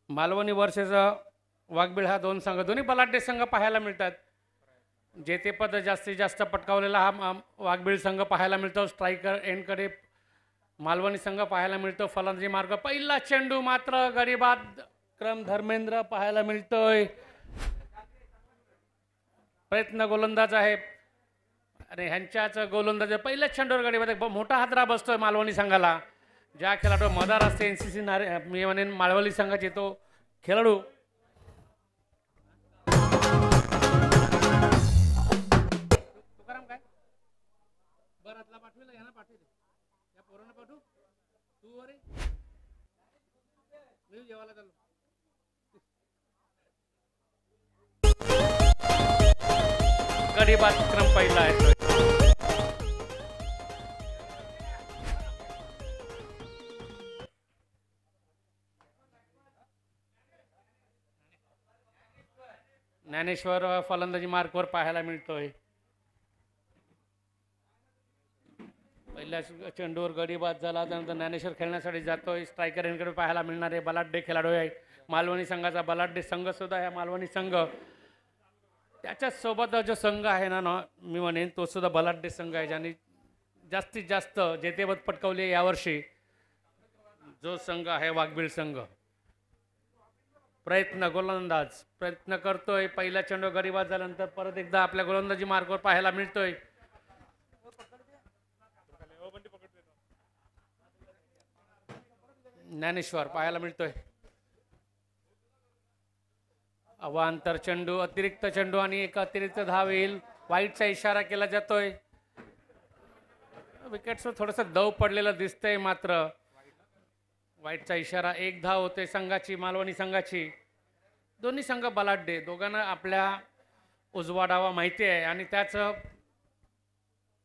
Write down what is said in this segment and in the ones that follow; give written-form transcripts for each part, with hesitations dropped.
Malvani versus वाघबीळ हा दोन संघ, दोन्ही बलाढ्य संघ पाहायला मिळतात. जेतेपद जास्तीत जास्त पटकावलेला हा वाघबीळ संघ पाहायला मिळतो. स्ट्रायकर एंडकडे मालवणी संघ पाहायला मिळतो. फलंदाजी मार्ग पहिला चेंडू मात्र गरीबाद क्रम धर्मेंद्र पाहायला मिळतोय. प्रयत्न गोलंदाज आहे आणि ह्यांच्याच गोलंदाज पहिल्याच चेंडूवर गडीमध्ये मोठा हादरा बसतोय मालवणी संघाला. ज्या खेळाडू मदार असते NCC मी म्हणेन मालवणी संघाचे तो खेळाडू तुकाराम काय बरं आतला पाठविला यांना पाठवले या पोरांना पाठवू तू अरे मी जेवायला चाललो. गडीबाद क्रम पहिला आहे. ज्ञानेश्वर फलंदाजी मार्कवर पाहायला मिळतोय. पहिल्या चेंडूवर गडीबाद झाला त्यानंतर ज्ञानेश्वर खेळण्यासाठी जातोय. स्ट्रायकर यांकडे पाहायला मिळणारे बलाढ्य खेळाडू आहे. मालवणी संघाचा बलाढ्य संघ सुद्धा आहे. मालवणी संघ त्याच्याच सोबत जो संघ आहे ना मी म्हणेन तो सुद्धा बलाढ्य संघ आहे ज्यांनी जास्तीत जास्त जेतेपद पटकावले यावर्षी. जो संघ आहे वाघबीळ संघ. प्रयत्न गोलंदाज प्रयत्न करतोय. पहिला चेंडू गडीबाद झाल्यानंतर परत एकदा आपल्या गोलंदाजी मार्गावर पाहायला मिळतोय. ज्ञानेश्वर पाहायला मिळतोय. अवांतर चेंडू अतिरिक्त चेंडू आणि एक अतिरिक्त धाव येईल. वाईटचा इशारा केला जातोय. विकेट्सवर थोडंसं दव पडलेलं दिसतंय मात्र वाईटचा इशारा. एक धाव होते संघाची मालवणी संघाची. दोन्ही संघ बलाढ्य दोघांना आपल्या उजवा डावा माहिती आहे आणि त्याच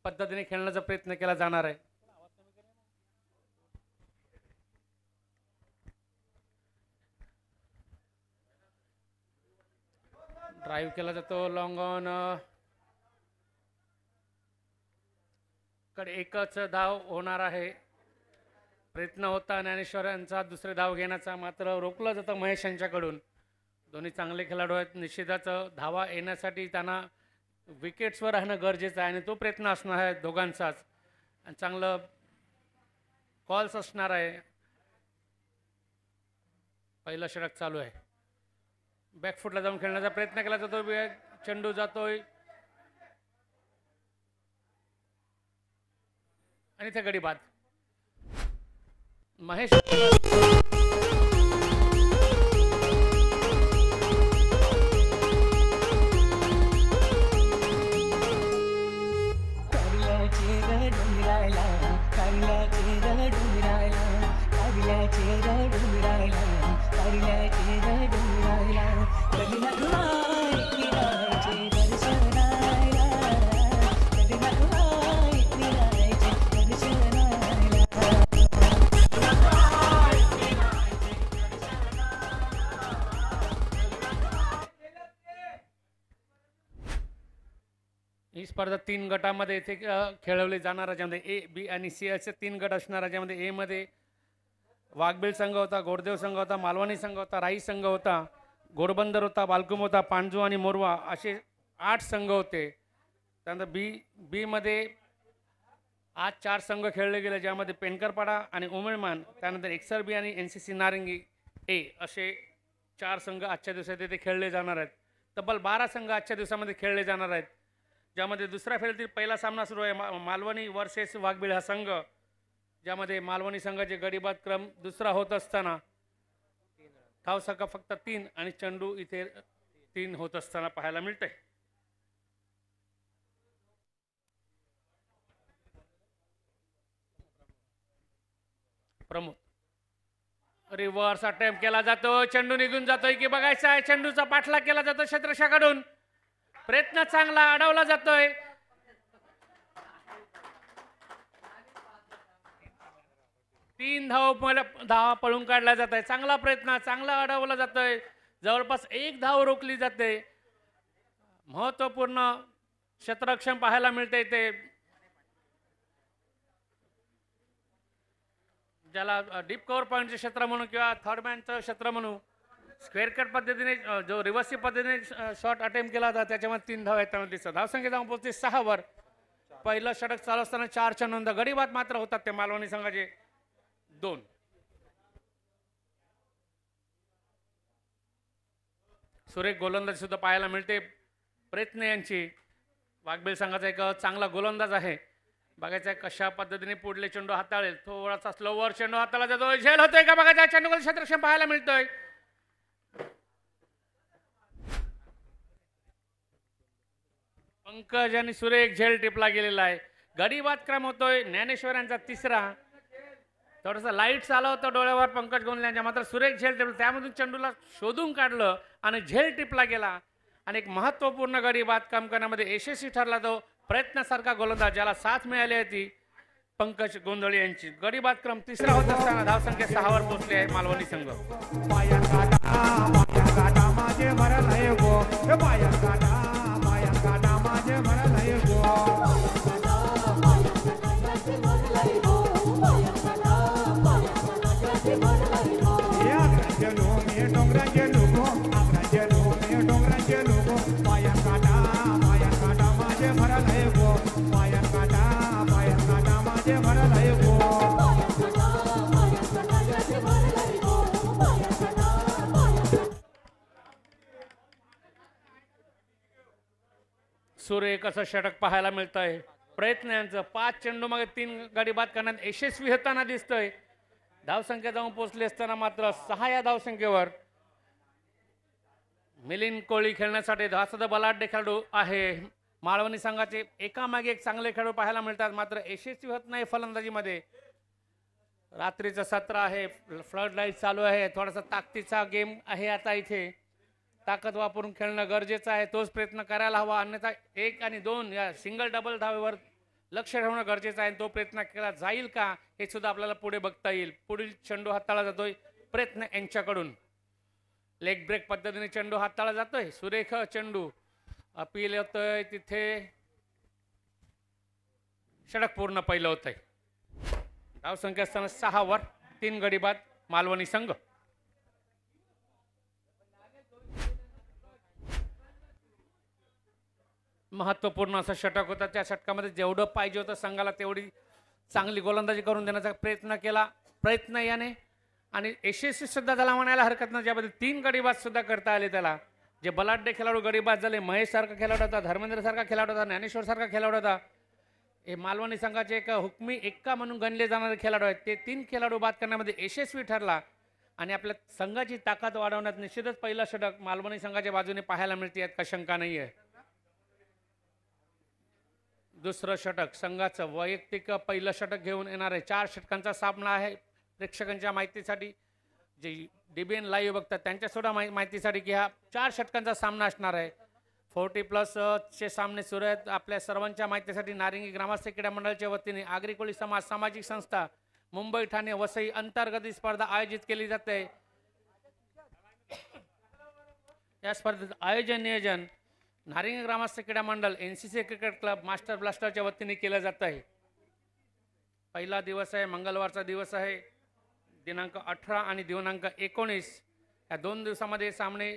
पद्धतीने खेळण्याचा प्रयत्न केला जाणार आहे. ड्राईव्ह केला जातो लॉंग ऑन कडे एकच धाव होणार आहे. प्रयत्न होता ज्ञानेश्वर यांचा दुसरे धाव घेण्याचा मात्र रोखलं जातं महेश यांच्याकडून. दोन्ही चांगले खेळाडू आहेत. निश्चितच धावा येण्यासाठी त्यांना विकेट्सवर राहणं गरजेचं आहे आणि तो प्रयत्न असणार आहे दोघांचाच आणि चांगलं कॉल्स असणार आहे. पहिलं षटक चालू आहे. बॅकफुटला जाऊन खेळण्याचा प्रयत्न केला जातो. चेंडू जातोय आणि ते गडीबाद. महेश ही स्पर्धा 3 गटामध्ये येथे खेळवली जाणार. ज्यामध्ये A, B आणि C असे 3 गट असणार. ज्यामध्ये A मध्ये वाघबीळ संघ होता, गोडदेव संघ होता, मालवणी संघ होता, राई संघ होता, घोडबंदर होता, बालकुम होता, पांजू आणि मोरवा असे 8 संघ होते. त्यानंतर बी मध्ये आज 4 संघ खेळले गेले ज्यामध्ये पेनकरपाडा आणि उमळमान, त्यानंतर एक्सरबी आणि NCC नारंगी A असे 4 संघ आजच्या दिवसात येथे खेळले जाणार आहेत. तब्बल 12 संघ आजच्या दिवसामध्ये खेळले जाणार आहेत. ज्यामध्ये दुसऱ्या फेरीतील पहिला सामना सुरू आहे मालवणी वर्सेस वाघबीळ हा संघ. ज्यामध्ये मालवणी संघाचे गडीबाद क्रम दुसरा होत असताना धावसंख्या फक्त 3 आणि चेंडू इथे 3 होत असताना पाहायला मिळते. प्रमोद रिव्हर्स अटेम्प्ट केला जातो. चेंडू निघून जातोय की बघायचा आहे. चेंडूचा पाठलाग केला जातो क्षेत्ररक्षकाकडून. प्रयत्न चांगला अडवला जातोय. तीन धावा पळून काढला जात आहे. चांगला प्रयत्न चांगला अडवला जातोय. जवळपास 1 धाव रोखली जाते. महत्वपूर्ण क्षेत्ररक्षण पाहायला मिळते ते ज्याला डीप कव्हर पॉईंटचे क्षेत्र म्हणू किंवा थर्ड मॅनचं क्षेत्र म्हणू स्क्वेअर कट पद्धतीने जो रिव्हर्सिव पद्धतीने शॉट अटेम्प्ट केला होता त्याच्यामध्ये 3 धावा येताना दिसतात. धावसंख्या जाऊन पोहोचते 6 वर. पहिलं षटक चालू असताना 4च्या नोंद. गडीबाद मात्र होतात ते मालवणी संघाचे 2. सुरेख गोलंदाजी सुद्धा पाहायला मिळते प्रयत्न यांची. वाघबीळ संघाचा एक चांगला गोलंदाज आहे. बघायचं कशा पद्धतीने पुढले चेंडू हाताळेल. थोडासा स्लोवर चेंडू हाताळला जातोय. झेल होतोय का बघायचा. चेंडूला क्षेत्ररक्षण पाहायला मिळतोय. पंकज आणि सुरेख झेल टिपला गेलेला आहे. गडीबाद क्रम होतोय. ज्ञानेश्वर यांचा 3रा. थोडासा लाईट आला होता डोळ्यावर पंकज गोंधळे यांच्या. मात्र सुरेख झेल टिपला. त्यामधून चेंडूला शोधून काढलं आणि झेल टिपला गेला आणि एक महत्त्वपूर्ण गडीबाद काम करण्यामध्ये यशस्वी ठरला तो प्रयत्नासारखा गोलंदाज ज्याला साथ मिळाली होती पंकज गोंधळे यांची. गडीबाद क्रम 3रा होत असताना धावसंख्या 6 वर पोहोचली आहे मालवणी संघ. सुरेख असं षटक पाहायला मिळत आहे. प्रयत्न यांचं 5 चेंडू मागे 3 गडी बाद करण्यात यशस्वी होताना दिसतंय. धावसंख्या जाऊन पोहोचली असताना मात्र 6 या धावसंख्येवर मिलिंद कोळी खेळण्यासाठी धासद बलाढ्य खेळाडू आहे. मालवणी संघाचे एकामागे एक चांगले खेळाडू पाहायला मिळतात मात्र यशस्वी होत नाही फलंदाजीमध्ये. रात्रीचं सत्र आहे. फ्लड लाईट चालू आहे. थोडासा ताकदीचा गेम आहे आता इथे. ताकद वापरून खेळणं गरजेचं आहे. तोच प्रयत्न करायला हवा. अन्यथा 1 आणि 2 या सिंगल डबल धावेवर लक्ष ठेवणं गरजेचं आहे. तो प्रयत्न केला जाईल का हे सुद्धा आपल्याला पुढे बघता येईल. पुढील चेंडू हाताळला जातोय प्रयत्न यांच्याकडून. लेग ब्रेक पद्धतीने चेंडू हाताळला जातोय. सुरेख चेंडू अपील होतोय तिथे. षटक पूर्ण पहिलं होतंय. धावसंख्या असताना 6 वर 3 गडी बाद मालवणी संघ. महत्त्वपूर्ण असं षटक होतं. त्या षटकामध्ये जेवढं पाहिजे होतं संघाला तेवढी चांगली गोलंदाजी करून देण्याचा प्रयत्न केला प्रयत्न याने आणि यशस्वी सुद्धा त्याला म्हणायला हरकत नाही. ज्यामध्ये 3 गडीबाज सुद्धा करता आले त्याला. जे बलाढ्य खेळाडू गडीबाज झाले. महेश सारखा खेळाडू होता. धर्मेंद्र सारखा खेळाडू होता. ज्ञानेश्वर सारखा खेळाडू होता. हे मालवणी संघाचे एक हुकमी एक्का म्हणून गणले जाणारे खेळाडू आहेत. ते 3 खेळाडू बाद करण्यामध्ये यशस्वी ठरला आणि आपल्या संघाची ताकद वाढवण्यात निश्चितच पहिला षटक मालवणी संघाच्या बाजूने पाहायला मिळते यात का शंका नाही आहे. दुसरं षटक संघाचं वैयक्तिक पहिलं षटक घेऊन येणार आहे. 4 षटकांचा सामना आहे. प्रेक्षकांच्या माहितीसाठी जे डीबीएन लाईव्ह बघतात त्यांच्या सुद्धा माहितीसाठी की हा 4 षटकांचा सामना असणार आहे. 40+ चे सामने सुरू आहेत. आपल्या सर्वांच्या माहितीसाठी नारिंगी ग्रामस्थ क्रीडा मंडळाच्या वतीने आगरी कोळी समाज सामाजिक संस्था मुंबई ठाणे वसई अंतर्गत ही स्पर्धा आयोजित केली जाते. या स्पर्धेचं आयोजन नियोजन नारिंगी ग्रामस्थ क्रीडा मंडळ NCC क्रिकेट क्लब मास्टर ब्लास्टरच्या वतीने केलं जात आहे. पहिला दिवस आहे. मंगळवारचा दिवस आहे. दिनांक 18 आणि दिनांक 19 या 2 दिवसामध्ये सामने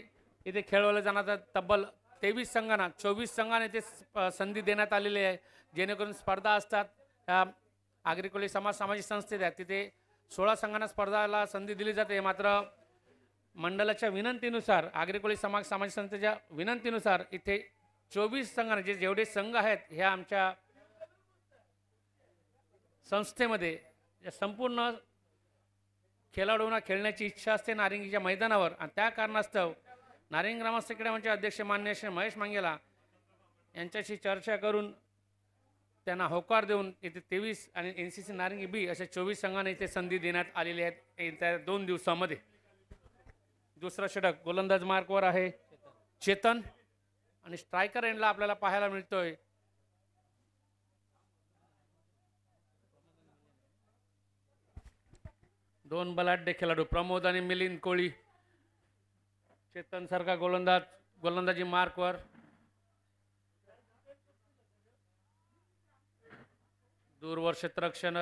इथे खेळवले जाणार. तब्बल 23 संघांना 24 संघांना इथे संधी देण्यात आलेली आहे. जेणेकरून स्पर्धा असतात त्या आगरी कोळी समाज सामाजिक संस्थेत आहेत तिथे 16 संघांना स्पर्धाला संधी दिली जाते. मात्र मंडळाच्या विनंतीनुसार आगरी कोळी समाज सामाजिक संस्थेच्या विनंतीनुसार इथे 24 संघांना जेवढे संघ आहेत ह्या आमच्या संस्थेमध्ये या संपूर्ण खेळाडूंना खेळण्याची इच्छा असते नारिंगीच्या मैदानावर आणि त्या कारणास्तव नारिंगी ग्रामस्थ क्रीडा मंडळाचे अध्यक्ष मान्य श्री महेश मांगेला यांच्याशी चर्चा करून त्यांना होकार देऊन इथे 23 आणि NCC नारिंगी B अशा 24 संघांना इथे संधी देण्यात आलेली आहेत येत्या 2 दिवसामध्ये. दुसरा षटक गोलंदाज मार्कवर आहे चेतन आणि स्ट्रायकर एंडला आपल्याला पाहायला मिळतोय दोन बलाढ्य खेळाडू प्रमोद आणि मिलिंद कोळी. चेतन सारखा गोलंदाजी मार्कवर. दूरवर क्षेत्ररक्षण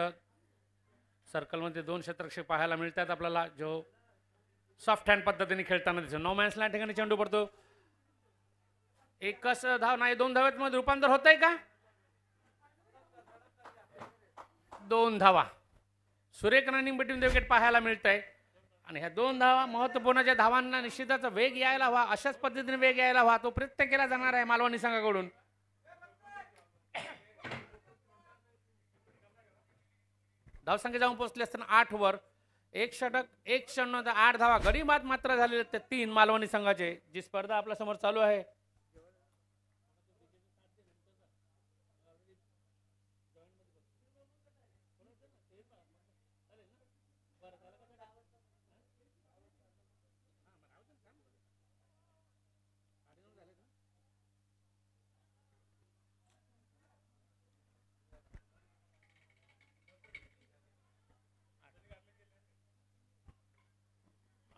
सर्कलमध्ये 2 क्षेत्ररक्षक पाहायला मिळतात आपल्याला. जो सॉफ्ट हँड पद्धतीने खेळताना दिसतो. नो मॅन्स लँड ठिकाणी चेंडू पडतो. एकच धाव नाही, 2 धावेत मध्ये रूपांतर होतंय का? 2 धावा. सुरेख रनिंग बिटवीन द विकेट पाहायला मिळतंय. आणि ह्या 2 धावा महत्त्वपूर्ण, ज्या धावांना निश्चितच वेग यायला हवा, अशाच पद्धतीने वेग यायला हवा, तो प्रयत्न केला जाणार आहे मालवणी संघाकडून. धावसंख्या जाऊन पोहोचले असताना 8 वर 1 षटक 1 षटक 8 धावा. गडी बाद मात्र झालेले ते 3 मालवणी संघाचे. जी स्पर्धा आपल्या समोर चालू आहे,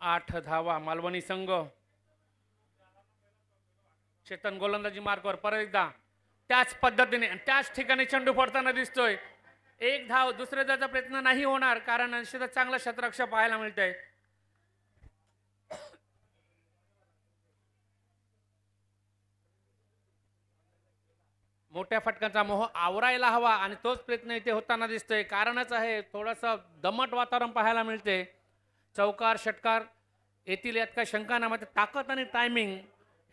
आठ धावा मालवणी संघ. चेतन गोलंदाजी मार्कवर परत एकदा त्याच पद्धतीने त्याच ठिकाणी चेंडू पडताना दिसतोय. 1 धाव. दुसऱ्या धावाचा प्रयत्न नाही होणार, कारण निश्चितच चांगलं क्षेत्ररक्षण पाहायला मिळतंय. मोठ्या फटकांचा मोह आवरायला हवा आणि तोच प्रयत्न इथे होताना दिसतोय. कारणच आहे, थोडंसं दमट वातावरण पाहायला मिळते. चौकार षटकार येथील यात काही शंका नाही. मात्र ताकद आणि टायमिंग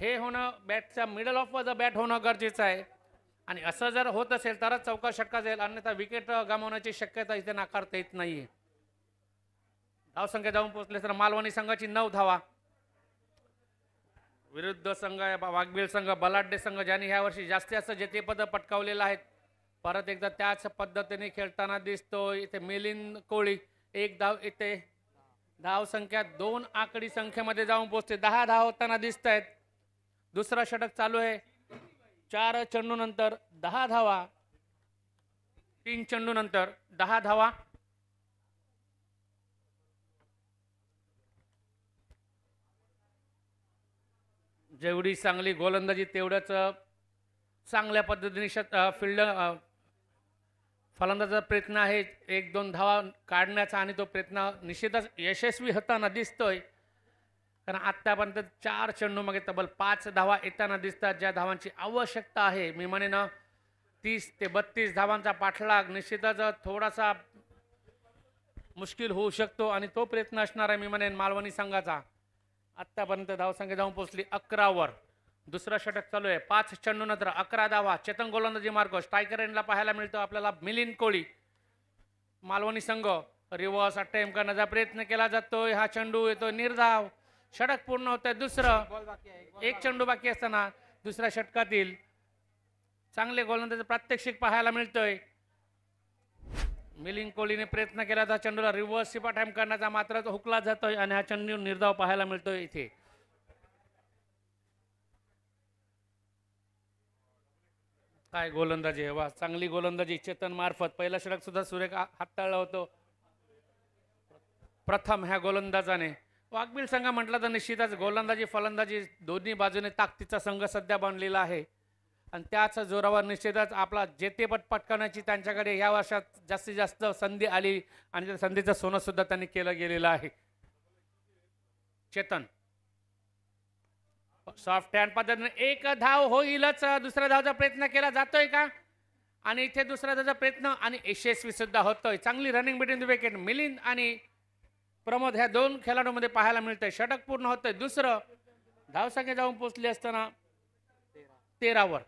हे होणं, बॅटच्या मिडल ऑफ द बॅट होणं गरजेचं आहे. आणि असं जर होत असेल तरच चौकार षटकार जाईल, अन्यथा विकेट गमावण्याची शक्यता इथे नाकारता येत नाहीये. धावसंख्या जाऊन पोहोचले तर मालवणी संघाची 9 धावा. विरुद्ध संघ वाघबीळ संघ, बलाढ्य संघ, ज्यांनी ह्या वर्षी जास्तीत जास्त जेतेपद पटकावलेलं आहेत, परत एकदा त्याच पद्धतीने खेळताना दिसतोय. इथे मिलिंद कोळी 1 धाव. इथे धाव संख्या 2 आकडी संख्येमध्ये जाऊन पोहोचते. 10 धाव होताना दिसत आहेत. दुसरा षटक चालू आहे. 4 चेंडू नंतर 10 धावा. 3 चेंडू नंतर 10 धावा. जेवढी चांगली गोलंदाजी तेवढंच चांगल्या पद्धतीने फील्ड फलंदाजाचा प्रयत्न आहे 1-2 धावा काढण्याचा, आणि तो प्रयत्न निश्चितच यशस्वी होताना दिसतोय. कारण आत्तापर्यंत 4 चेंडू मागे तब्बल 5 धावा येताना दिसतात, ज्या धावांची आवश्यकता आहे. मी म्हणेन 30 ते 32 धावांचा पाठलाग निश्चितच थोडासा मुश्किल होऊ शकतो, आणि तो प्रयत्न असणार आहे मी म्हणेन मालवणी संघाचा. आत्तापर्यंत धावसंख्या जाऊन पोहोचली 11 वर. दुसरा षटक चालू आहे. 5 चेंडू नंतर 11 धावा. चेतन गोलंदाजी मार्ग. स्ट्रायकर एंडला पाहायला मिळतो आपल्याला मिलिंद कोळी. मालवणी संघ रिव्हर्स अटेम्प्ट करण्याचा प्रयत्न केला जातोय. हा चेंडू येतो निर्धाव. षटक पूर्ण होत आहे. दुसरं 1 चेंडू बाकी असताना दुसऱ्या षटकातील चांगले गोलंदाजी प्रात्यक्षिक पाहायला मिळतोय. मिलिंद कोहलीने प्रयत्न केला तर चेंडूला रिव्हर्स सिप अटेम्प्ट करण्याचा, मात्र तो हुकला जातोय आणि हा चेंडू निर्धाव पाहायला मिळतोय. इथे काय गोलंदाजी आहे, वा चांगली गोलंदाजी चेतन मार्फत. पहिला षटक सुद्धा सुरेख हाताळला होतो प्रथम ह्या गोलंदाजाने. वाघबीळ संघ म्हटलं तर निश्चितच गोलंदाजी फलंदाजी दोन्ही बाजूने ताकदीचा संघ सध्या बनलेला आहे, आणि त्याच जोरावर निश्चितच आपला जेतेपद पटकावण्याची त्यांच्याकडे या वर्षात जास्तीत जास्त संधी आली, आणि त्या संधीचं सोनं सुद्धा त्यांनी केलं गेलेलं आहे. चेतन सॉफ्ट हँड पद्धतीने 1 धाव होईलच. दुसऱ्या धावचा प्रयत्न केला जातोय का? आणि इथे दुसऱ्या धावचा प्रयत्न आणि यशस्वी सुद्धा होतोय. चांगली running between the wicket Milind आणि प्रमोद ह्या 2 खेळाडूंमध्ये पाहायला मिळतंय. षटक पूर्ण होतंय. दुसरं धावसंख्या जाऊन पोहोचली असताना 13 वर.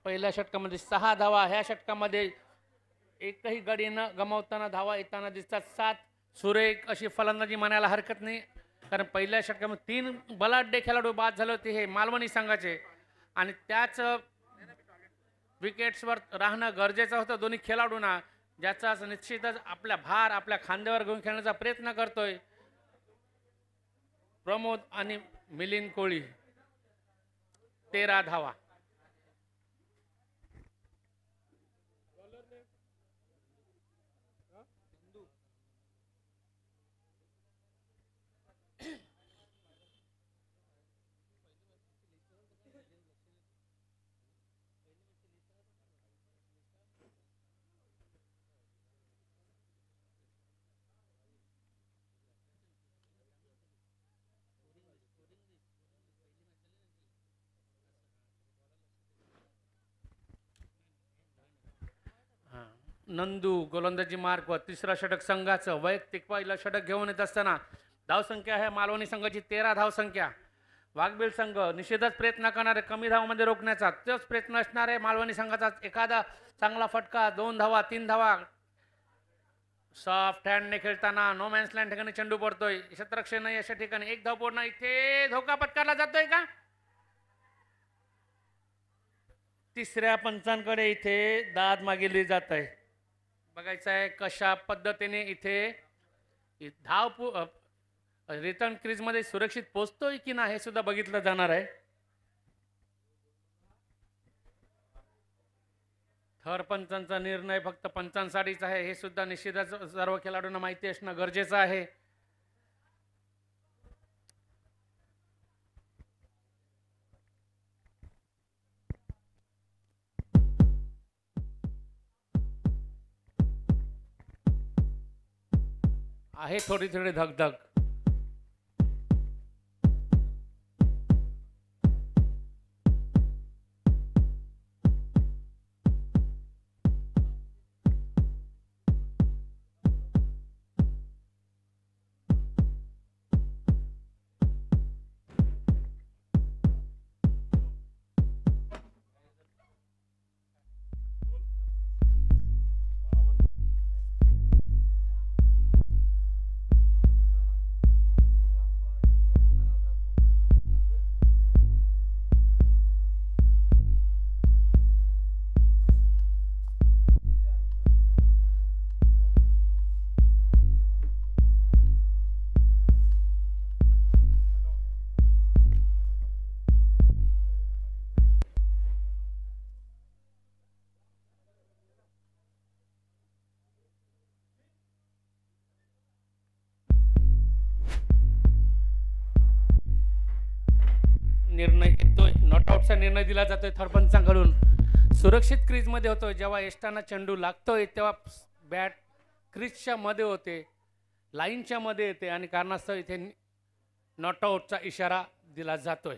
पहिल्या षटकामध्ये 6 धावा. ह्या षटकामध्ये एकही गडी न गमावताना धावा येताना दिसतात. 7 सुरेख अशी फलंदाजी म्हणायला हरकत नाही, कारण पहिल्या षटकामध्ये 3 बलाढ्य खेळाडू बाद झाले होते हे मालवणी संघाचे, आणि त्याच विकेट्सवर राहणं गरजेचं होतं दोन्ही खेळाडूंना, ज्याचा निश्चितच आपल्या भार आपल्या खांद्यावर घेऊन खेळण्याचा प्रयत्न करतोय प्रमोद आणि मिलिंद कोळी. 13 धावा. नंदू गोलंदाजी मार्क व तिसरा षटक संघाचं वैयक्तिक पहिलं षटक घेऊन येत असताना धावसंख्या आहे मालवणी संघाची 13 धावसंख्या. वाघबीळ संघ निषेधच प्रयत्न करणारे कमी धावामध्ये रोखण्याचा तोच प्रयत्न असणार आहे मालवणी संघाचा. एखादा चांगला फटका 2 धावा 3 धावा. सॉफ्ट हँडने खेळताना नो मॅन्स लँड ठिकाणी चेंडू पडतोय. क्षेत्ररक्षण नाही अशा ठिकाणी एक धाव पडणं. इथे धोका पत्करला जातोय का? तिसऱ्या पंचांकडे इथे दाद मागितली जात आहे. बघायचं आहे कशा पद्धतीने इथे धाव रिटर्न क्रीजमध्ये सुरक्षित पोहोचतोय की नाही हे सुद्धा बघितलं जाणार आहे. थर पंचांचा निर्णय फक्त पंचांसाठीच आहे हे सुद्धा निश्चितच सर्व खेळाडूंना माहिती असणं गरजेचं आहे. आहे थोडी थोडी धगधग. निर्णय येतोय. नॉट आउटचा निर्णय दिला जातोय थरपंचांकडून. सुरक्षित क्रीजमध्ये होतोय. जेव्हा एस्टाना चेंडू लागतोय तेव्हा बॅट क्रीजच्या मध्ये होते लाईनच्या मध्ये येते आणि कारणास्तव इथे नॉट आउटचा इशारा दिला जातोय.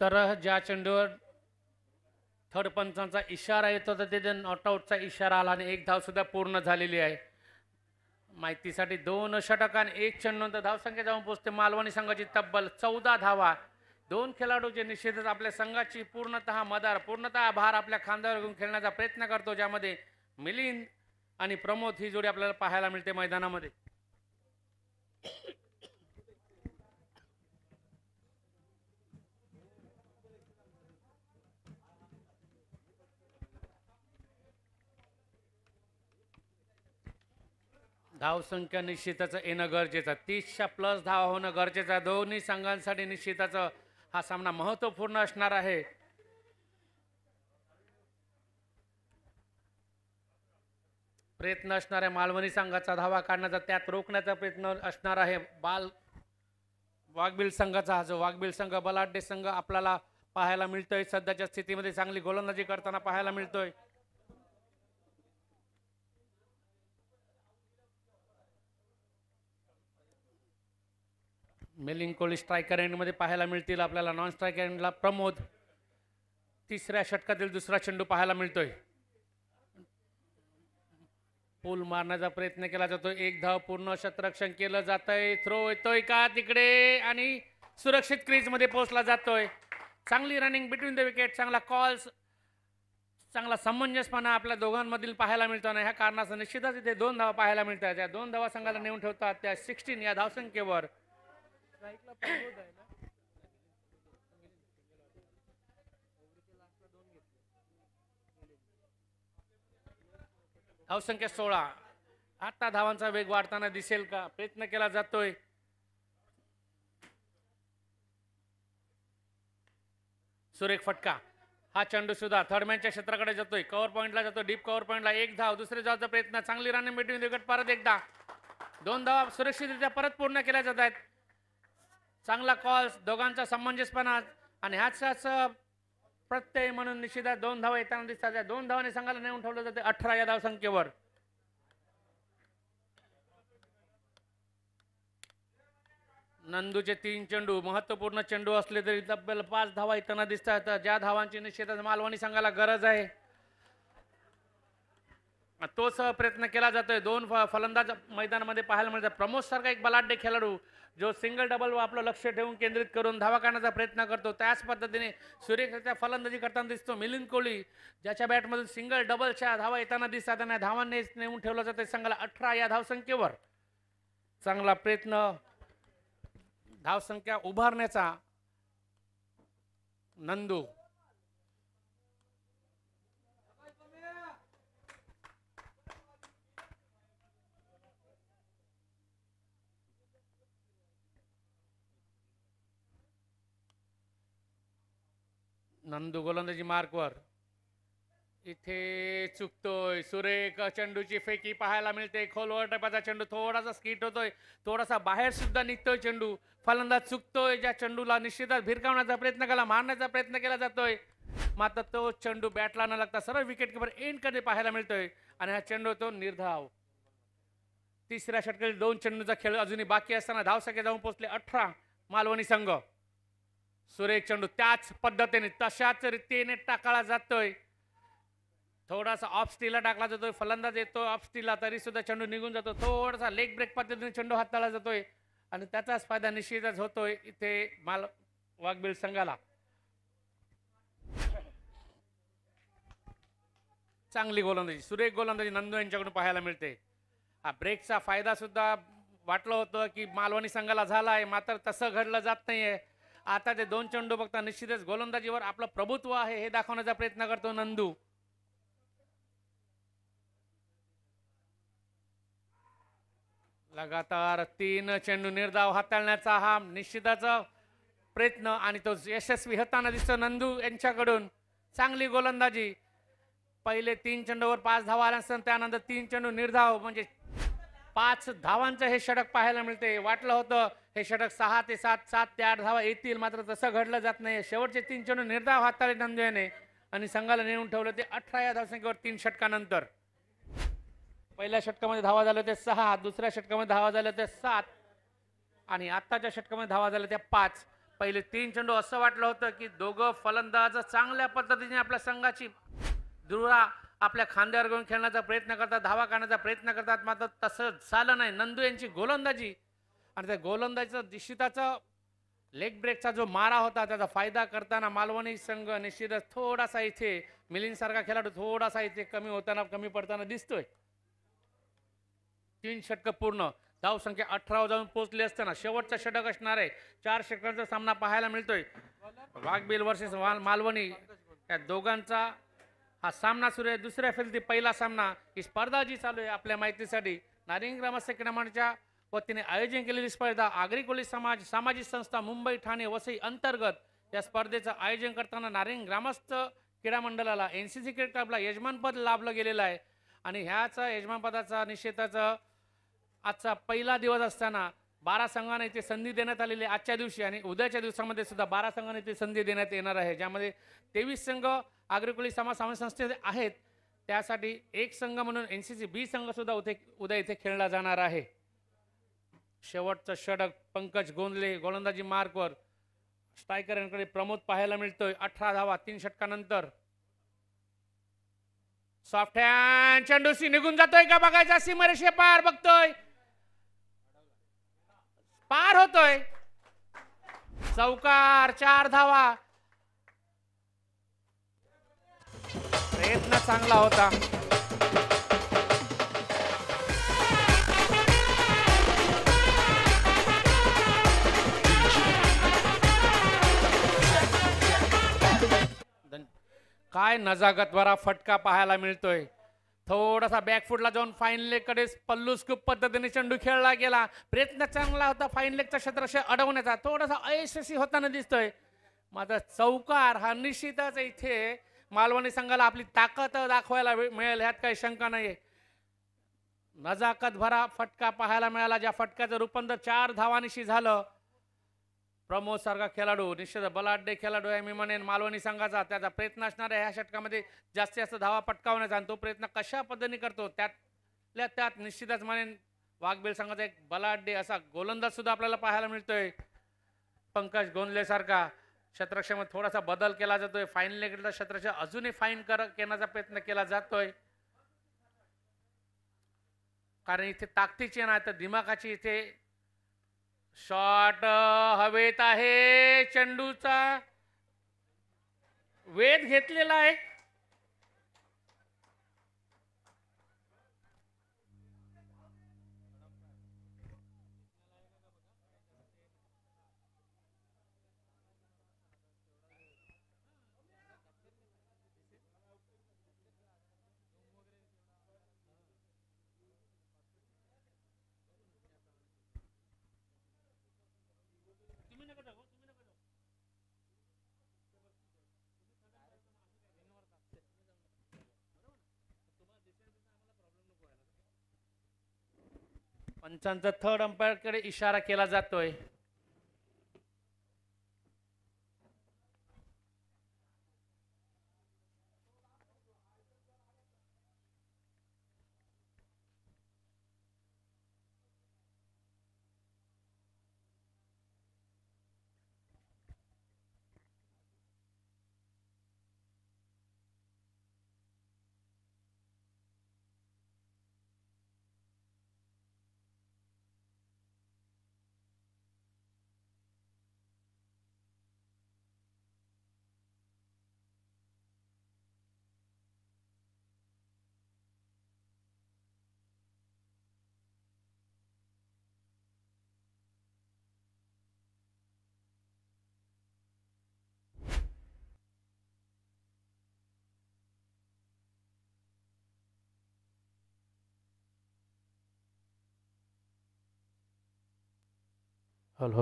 तर ज्या चेंडूवर थर्ड पंचांचा इशारा येतो तर तिथे नॉट आउटचा इशारा आला आणि एक धाव सुद्धा पूर्ण झालेली आहे. माहितीसाठी 2 षटक आणि 1 चेंडूनंतर धावसंख्या जाऊन पोहोचते मालवणी संघाची तब्बल 14 धावा. 2 खेळाडू जे निश्चितच आपल्या संघाची पूर्णतः भार आपल्या खांद्यावर घेऊन खेळण्याचा प्रयत्न करतो, ज्यामध्ये मिलिंद आणि प्रमोद ही जोडी आपल्याला पाहायला मिळते मैदानामध्ये. धावसंख्या निश्चितच येणं गरजेचं, 30च्या प्लस धावा होणं गरजेचं. दोन्ही संघांसाठी निश्चितच हा सामना महत्त्वपूर्ण असणार आहे. प्रयत्न असणाऱ्या मालवणी संघाचा धावा काढण्याचा, त्यात रोखण्याचा प्रयत्न असणार आहे वाघबिल संघाचा. जो वाघबिल संघ बलाढ्य संघ आपल्याला पाहायला मिळतोय, सध्याच्या स्थितीमध्ये चांगली गोलंदाजी करताना पाहायला मिळतोय. मिलिंद कोहली स्ट्रायकर एंडमध्ये पाहायला मिळतील आपल्याला. नॉन स्ट्रायकर एंडला प्रमोद. तिसऱ्या षटकातील दुसरा चेंडू पाहायला मिळतोय. पूल मारण्याचा प्रयत्न केला जातो. एक धाव पूर्ण, शतरक्षण केलं जातंय. थ्रो येतोय का तिकडे आणि सुरक्षित क्रीज मध्ये पोहोचला जातोय. चांगली रनिंग बिटवीन द विकेट, चांगला कॉल्स, चांगला समंजसपणा आपल्या दोघांमधील पाहायला मिळतो ना. ह्या कारणाचं निश्चितच इथे 2 धावा पाहायला मिळतात. त्या 2 धावा संघाला नेऊन ठेवतात त्या 16 या धावसंख्येवर. धावसंख्या 16. आता धावांचा वेग वाढताना दिसेल का? प्रयत्न केला जातोय. सुरेख फटका. हा चेंडू सुद्धा थर्डमॅनच्या क्षेत्राकडे जातोय. कव्हर पॉइंटला जातो, डीप कव्हर पॉइंटला. एक धाव, दुसरे धावचा प्रयत्न, चांगली रनिंग बिटवीन विकेट. परत एकदा 2 धावा सुरक्षितरित्या परत पूर्ण केल्या जात आहेत. चांगला कॉल्स, दोघांचा समंजसपणा आणि ह्याचाच प्रत्यय म्हणून निश्चितच 2 धावा येताना दिसतात. 2 धावाने संघाला नेऊन ठेवलं जाते 18 या धावसंख्येवर. नंदूचे 3 चेंडू महत्वपूर्ण चेंडू असले तरी तब्बल 5 धावा येताना दिसतात. ज्या धावांची निश्चितच मालवणी संघाला गरज आहे तोच प्रयत्न केला जातोय. 2 फलंदाज मैदानामध्ये पाहायला मिळतात. प्रमोद सारखा एक बलाढ्य खेळाडू जो सिंगल डबल व आपलं लक्ष ठेवून केंद्रित करून धावा काढण्याचा प्रयत्न करतो, त्याच पद्धतीने सुरेखरित्या फलंदाजी करताना दिसतो मिलिंद कोहली, ज्याच्या बॅटमधून सिंगल डबलच्या धावा येताना दिसतात आणि धावांनी नेऊन ठेवलं जातं संघाला 18 या धावसंख्येवर. चांगला प्रयत्न धावसंख्या उभारण्याचा नंदू. नंदू गोलंदाजी मार्कवर. इथे चुकतोय. सुरेख चेंडूची फेकी पाहायला मिळते. खोलवर टप्प्याचा चेंडू थोडासा स्किट होतोय, थोडासा बाहेर सुद्धा निघतोय चेंडू. फलंदाज चुकतोय. ज्या चेंडूला निश्चितच भिरकावण्याचा प्रयत्न केला, मारण्याचा प्रयत्न केला जातोय, मात्र तो चेंडू बॅटला न लागता सरळ विकेट किपर एंड कडे पाहायला मिळतोय आणि हा चेंडू तो निर्धाव. तिसऱ्या षटकातील 2 चेंडूचा खेळ अजूनही बाकी असताना धावसंख्या जाऊन पोहोचले 18 मालवणी संघ. सुरेख चेंडू त्याच पद्धतीने तशाच रीतीने टाकला जातोय. थोडासा ऑफ स्टीलला टाकला जातोय. फलंदाज येतो ऑफ स्टीलला, तरी सुद्धा चेंडू निघून जातो. थोडासा लेग ब्रेक पद्धतीने चेंडू हाताळला जातोय आणि त्याचाच फायदा निश्चितच होतोय इथे वाघबिल संघाला. चांगली गोलंदाजी, सुरेख गोलंदाजी नंदू यांच्याकडून पाहायला मिळते. हा ब्रेकचा फायदा सुद्धा वाटलं होतं की मालवणी संघाला झाला आहे, मात्र तसं घडलं जात नाहीये. आता ते 2 चेंडू बघता निश्चितच गोलंदाजीवर आपलं प्रभुत्व आहे हे दाखवण्याचा प्रयत्न करतो नंदू. लगातार 3 चेंडू निर्धाव हाताळण्याचा हा निश्चितच प्रयत्न आणि तो यशस्वी होताना दिसतो नंदू यांच्याकडून. चांगली गोलंदाजी. पहिले 3 चेंडूवर 5 धावा आल्या असतात, त्यानंतर 3 चेंडू निर्धाव म्हणजे 5 धावांचं हे षटक पाहायला मिळते. वाटलं होतं हे षटक 6 ते 7, 7 ते 8 धावा येतील, मात्र तसं घडलं जात नाही. शेवटचे 3 चेंडू निर्धाव हाताळले नंदू याने आणि संघाला नेऊन ठेवलं ते 18 या धावसंख्येवर 3 षटकानंतर. पहिल्या षटकामध्ये धावा झाल्या ते 6, दुसऱ्या षटकामध्ये धावा झाल्या ते 7 आणि आत्ताच्या षटकामध्ये धावा झाल्या त्या 5. पहिले 3 चेंडू असं वाटलं होतं की दोघं फलंदाज चांगल्या पद्धतीने आपल्या संघाची धुरा आपल्या खांद्यावर घेऊन खेळण्याचा प्रयत्न करतात, धावा काढण्याचा प्रयत्न करतात, मात्र तसं झालं नाही. नंदू यांची गोलंदाजी आणि त्या गोलंदाजीचा निश्चिताचा लेग ब्रेकचा जो मारा होता त्याचा फायदा करताना मालवणी संघ निश्चितच थोडासा इथे मिलिंद सारखा खेळाडू थोडासा इथे कमी पडताना दिसतोय. 3 षटक पूर्ण, धावसंख्या 18 जाऊन पोहोचली असताना शेवटचा षटक असणार आहे. 4 षटकांचा सामना पाहायला मिळतोय. वाघबिल वर्सेस मालवणी या दोघांचा हा सामना सुरू आहे. दुसऱ्या फेरीतील पहिला सामना. ही स्पर्धा जी चालू आहे आपल्या माहितीसाठी नारिंग ग्रामस्थ क्रीडा मंडळाच्या वतीने आयोजन केलेली स्पर्धा आगरी कोळी समाज सामाजिक संस्था मुंबई ठाणे वसई अंतर्गत या स्पर्धेचं आयोजन करताना नारिंग ग्रामस्थ क्रीडा मंडळाला NCC क्रिकेट क्लबला यजमानपद लाभलं गेलेलं आहे आणि ह्याचा यजमानपदाचा निश्चितच आजचा पहिला दिवस असताना 12 संघांना इथे संधी देण्यात आलेली आहे आजच्या दिवशी, आणि उद्याच्या दिवसामध्ये सुद्धा 12 संघांना इथे संधी देण्यात येणार आहे, ज्यामध्ये 23 संघ आग्रेकोळी समाज संस्थेचे आहेत. त्यासाठी एक संघ म्हणून NCC बी संघ सुद्धा उद्या इथे खेळला जाणार आहे. शेवटचं षटक पंकज गोंदले गोलंदाजी मार्कवर, स्ट्रायकर यांकडे प्रमोद पाहायला मिळतोय. 18 धावा 3 षटकानंतर. सॉफ्ट हँड चेंडूशी निघून जातोय का बघायचा, सीमारेषे पार बघतोय, पार होतोय. चौकार 4 धावा. प्रयत्न चांगला होता. काय नजाकत भरा फटका पाहायला मिळतोय. थोडासा बॅकफुटला जाऊन फाईन लेग कडे पल्लू स्कूप पद्धतीने चेंडू खेळला गेला. प्रयत्न चांगला होता फाईन लेगचा क्षेत्रक्षय अडवण्याचा, थोडासा अयशस्वी होताना दिसतोय. मात्र चौकार हा निश्चितच इथे मालवणी संघाला आपली ताकद दाखवायला मिळेल, ह्यात काही शंका नाहीये. नजाकत भरा फटका पाहायला मिळाला, ज्या फटक्याचं रूपांतर 4 धावांनिशी झालं. प्रमोद सारखा खेळाडू, निश्चित बलाढ्य खेळाडू आहे मी म्हणेन मालवणी संघाचा. त्याचा प्रयत्न असणार आहे ह्या षटकामध्ये जास्तीत जास्त धावा पटकावण्याचा, आणि तो प्रयत्न कशा पद्धतीने करतो त्यात निश्चितच म्हणेन वाघबेल संघाचा एक बलाढ्य असा गोलंदाज सुद्धा आपल्याला पाहायला मिळतोय. पंकज गोंदले सारखा. क्षेत्रक्षेत्रामध्ये थोडासा बदल केला जातोय. फाईन लेगला क्षेत्रक्षे अजूनही फाईन करण्याचा प्रयत्न केला जातोय, कारण इथे ताकदीची नाही तर दिमागाची इथे शॉट हवेत आहे. चेंडूचा वेध घेतलेला आहे. पंचांचा थर्ड अंपायर कडे इशारा केला जातोय. हल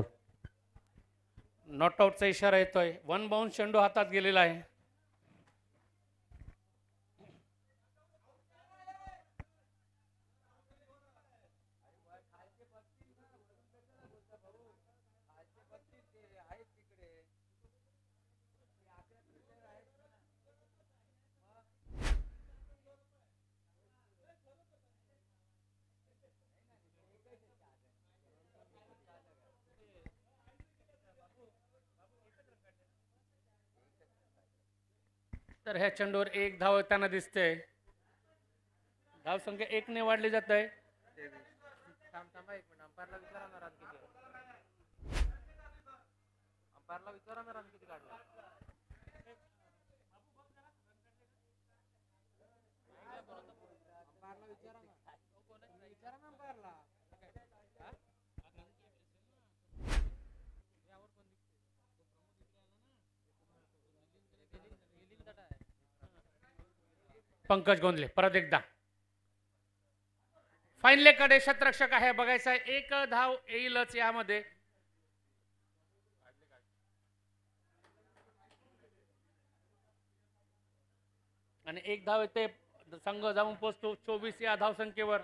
नॉट आउटचा इशारा येतोय. 1 बाउन्स चेंडू हातात गेलेला आहे. तर ह्या चेंडूवर 1 धाव येताना दिसते. धाव संख्या 1 ने वाढली जात आहे. पंकज गोंदले परत एकदा फाईन लेग कडे क्षेत्ररक्षक आहे, बघायचा आहे 1 धाव येईलच यामध्ये. आणि 1 धाव येते संघ जाऊन पोहोचतो 24 या धावसंख्येवर.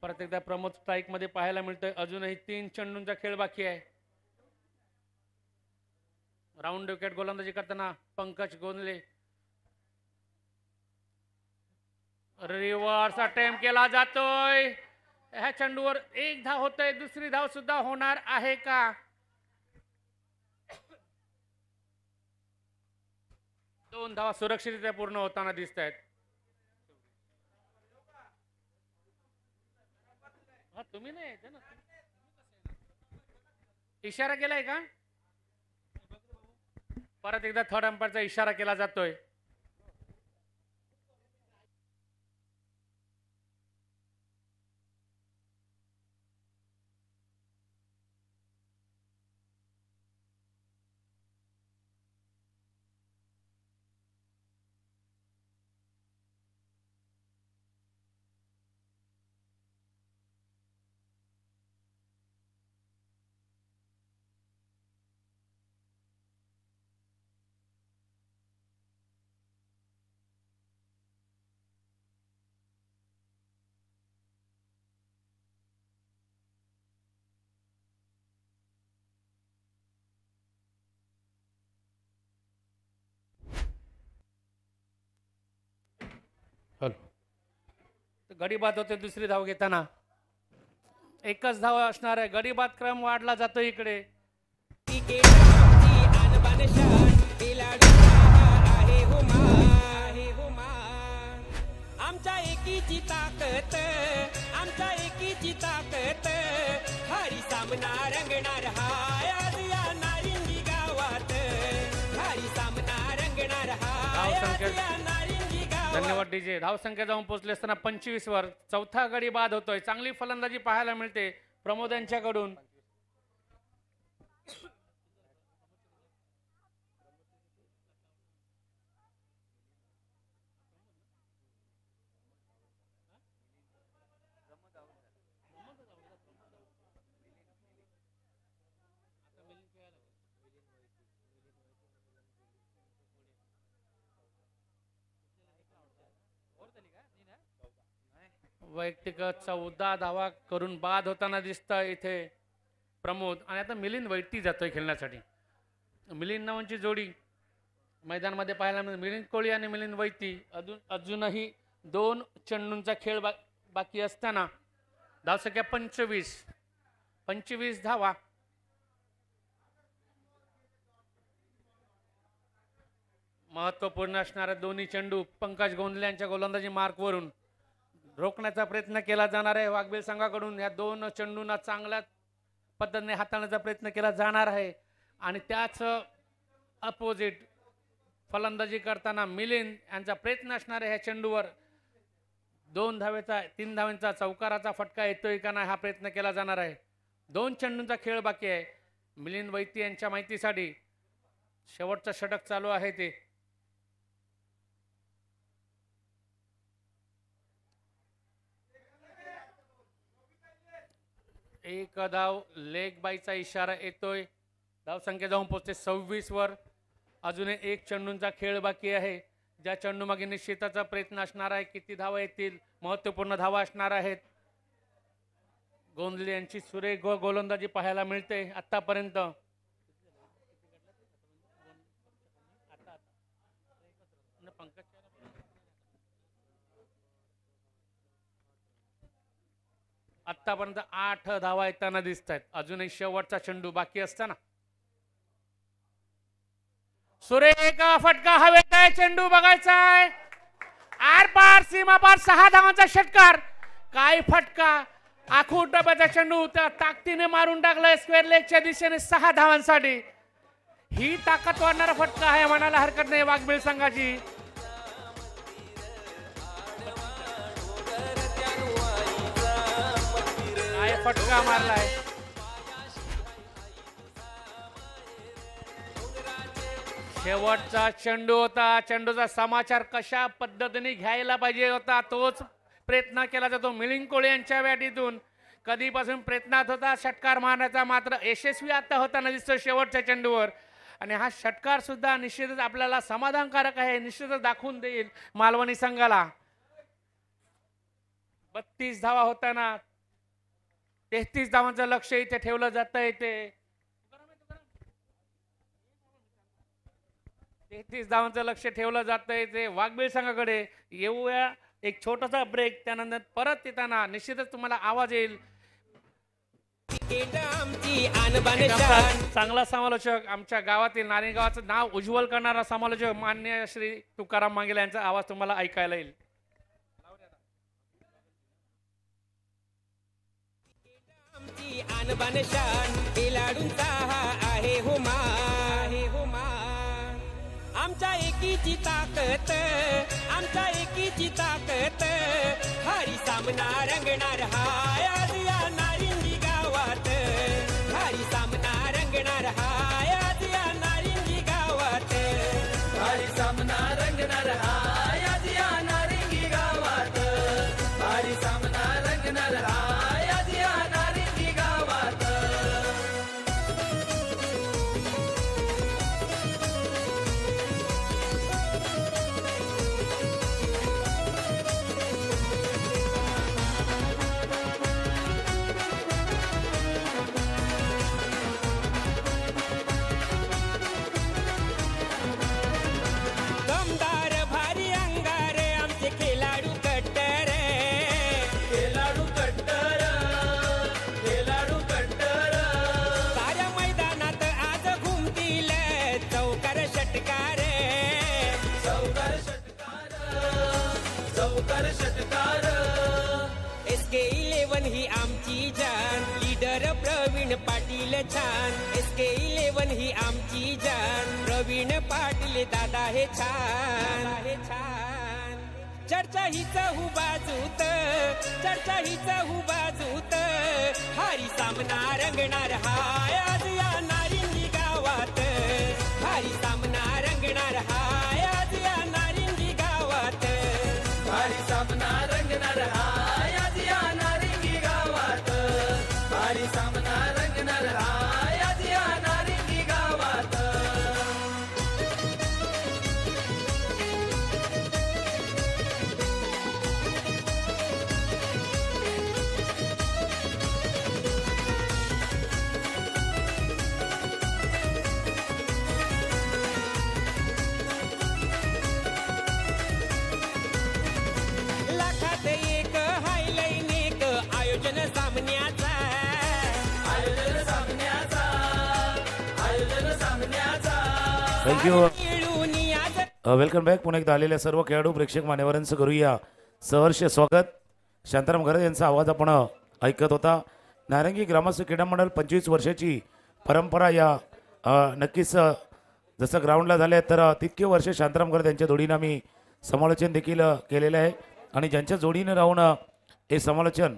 परत एकदा प्रमोद स्ट्राईक मध्ये पाहायला मिळतोय. अजूनही 3 चेंडूंचा खेळ बाकी आहे. राऊंड विकेट गोलंदाजी करताना पंकज गोंदले. रिव्हर्स अटेम्प्ट केला जातोय. ह्या चेंडूवर एक धाव होतय. दुसरी धाव सुद्धा होणार आहे का? दोन धावा सुरक्षितरित्या पूर्ण होताना दिसत आहेत. तुम्ही नाही ना, इशारा केलाय का? परत एकदा थर्ड अंपायरचा इशारा केला जातोय. गडी बाद होते दुसरी धाव घेताना. एकच धाव असणार आहे. गडी बाद क्रम वाढला जातो इकडे. आमच्या एकीची ताकद, आमच्या एकीची ताकद, भारी सामना रंगणार हाय आज या नारिंगी गावात, भारी सामना रंगणार हाय आज या नारिंगी गावात. धन्यवाद डीजे. धावसंख्या जाऊन पोहोचले असताना 25 वर चौथा गडी बाद होतोय. चांगली फलंदाजी पाहायला मिळते प्रमोद यांच्याकडून. वैयक्तिक 14 धावा करून बाद होताना दिसतं इथे प्रमोद. आणि आता मिलिंद वैटी जातोय खेळण्यासाठी. मिलिंद नावांची जोडी मैदानामध्ये पाहायला मिळते. मिलिंद कोळी आणि मिलिंद वैती. अजूनही 2 चेंडूंचा खेळ बाकी असताना धावसंख्या 25 धावा. महत्वपूर्ण असणारे दोन्ही चेंडू पंकज गोंदले यांच्या गोलंदाजी मार्कवरून रोखण्याचा प्रयत्न केला जाणार आहे वाघबील संघाकडून. या 2 चेंडूंना चांगल्या पद्धतीने हाताळण्याचा प्रयत्न केला जाणार आहे. आणि त्याच अपोजिट फलंदाजी करताना मिलिंद यांचा प्रयत्न असणार आहे ह्या चेंडूवर 3 धावांचा चौकाराचा फटका येतोय का नाही हा प्रयत्न केला जाणार आहे. 2 चेंडूंचा खेळ बाकी आहे. मिलिंद वैती यांच्या माहितीसाठी शेवटचं षटक चालू आहे ते. एक धाव लेग बायचा इशारा येतोय. धावसंख्या जाऊन पोहोचते 26 वर. अजून 1 चेंडूंचा खेळ बाकी आहे. ज्या चेंडू मागे निश्चिताचा प्रयत्न असणार आहे. किती धावा येतील, महत्त्वपूर्ण धावा असणार आहेत. गोंदले यांची सुरेख गोलंदाजी पाहायला मिळते आतापर्यंत. आतापर्यंत 8 धावा येताना दिसत आहेत. अजूनही शेवटचा चेंडू बाकी असताना सुरेख फटका हवेत आहे. चेंडू बघायचा आहे. आर पार सीमा पार 6 धावांचा षटकार. काय फटका. आखूड डब्याचा चेंडू त्या ताकदीने मारून टाकलाय स्क्वेअर लेगच्या दिशेने 6 धावांसाठी. ही ताकद वाढणारा फटका आहे म्हणायला हरकत नाही वाघबीळ संघाची. काय फटका मारलाय. शेवटचा चेंडू होता. चेंडूचा समाचार कशा पद्धतीने घ्यायला पाहिजे होता तोच प्रयत्न केला जातो मिलिंद कोळे यांच्या बॅटीतून. कधीपासून प्रयत्नात होता षटकार मारण्याचा, मात्र यशस्वी आता होताना दिसतो शेवटच्या चेंडूवर. आणि हा षटकार सुद्धा निश्चितच आपल्याला समाधानकारक आहे, निश्चितच दाखवून देईल मालवणी संघाला. 32 धावा होताना 33 धावांचं लक्ष इथे ठेवलं जातं. इथे 33 धावांचं लक्ष ठेवलं जातं इथे वाघबीळ संघाकडे. येऊया एक छोटासा ब्रेक, त्यानंतर परत येताना निश्चितच तुम्हाला आवाज येईल. आमची आणबान एक शान. आमचा चांगला समालोचक, आमच्या गावातील नारायण गावाचं नाव उज्ज्वल करणारा समालोचक मान्य श्री तुकाराम मांगेल यांचा आवाज तुम्हाला ऐकायला येईल. आमची आणबान शान. खेळाडूंचा हा आहे हो मान. आमच्या एकीची ताकद, आमच्या एकीची ताकद. भारी सामना रंगणार हाय आज या नारिंगी गावात. भारी सामना रंगणार हाय आज या नारिंगी गावात. भारी सामना रंगणार हाय आज या नारिंगी गावात. भारी सामना रंगणार हाय आज या नारिंगी गावात. दमदार भारी अंगार आमचे खेळाडू कट्टर. खेळाडू कट्टर, खेळाडू कट्टर. साऱ्या मैदानात आज घुमतील चौकार षटकार. चौकार षटकार, चौकार षटकार. SK11 ही आमची जान. लीडर प्रवीण पाटील छान. SK11 ही आमची जान. प्रवीण पाटील दादा हे छान. चर्चा ही चहू बाजूत, चर्चा ही चहू बाजूत. भारी सामना रंगणार हाय आज या नारिंगी गावात. भारी सामना रंगणार हाय आज या नारिंगी गावात. भारी सामना रंगणार हाय आज या नारिंगी गावात. भारी सामना रंगणार हाय आज या नारिंगी गावात. लाखात एक हायलाईन एक आयोजन सामन्याचा. आयोजन सामन्याचा, आयोजन सामन्याचा. थँक्यू. मिळून आज वेलकम बॅक. पुन्हा एकदा आलेल्या सर्व खेळाडू प्रेक्षक मान्यवरांचं करूया सहर्ष स्वागत. शांताराम घरत यांचा आवाज आपण ऐकत होता. नारंगी ग्रामस्थ क्रीडा मंडळ 25 वर्षाची परंपरा या नक्कीच जसं ग्राउंडला झाले तर तितके वर्ष शांताराम घरत यांच्या जोडीनं आम्ही समालोचन देखील केलेलं आहे. आणि ज्यांच्या जोडीनं राहून हे समालोचन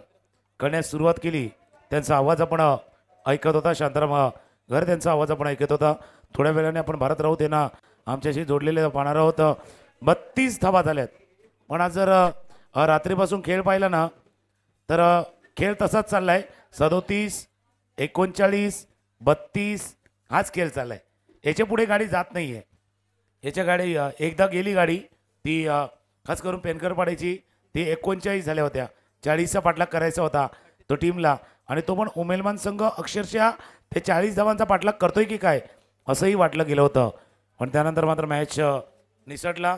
करण्यास सुरुवात केली त्यांचा आवाज आपण ऐकत होता. शांताराम घरत यांचा आवाज आपण ऐकत होता. थोड्या वेळाने आपण भारत राऊत यांना आमच्याशी जोडलेले पाहणार आहोत. 32 धावा झाल्यात. पण आज जर रात्रीपासून खेळ पाहिला ना तर खेळ तसाच चाललाय. 37, 39, 32 हाच खेळ चाललाय. याच्या पुढे गाडी जात नाहीये. याच्या गाडी एकदा गेली गाडी ती खास करून पेनकर पाडायची ती 39 झाल्या होत्या. 40चा पाठलाग करायचा होता तो टीमला. आणि तो पण उमेलमान संघ अक्षरशः ते 40 धावांचा पाठलाग करतोय की काय असंही वाटलं गेलं होतं. पण त्यानंतर मात्र मॅच निसटला.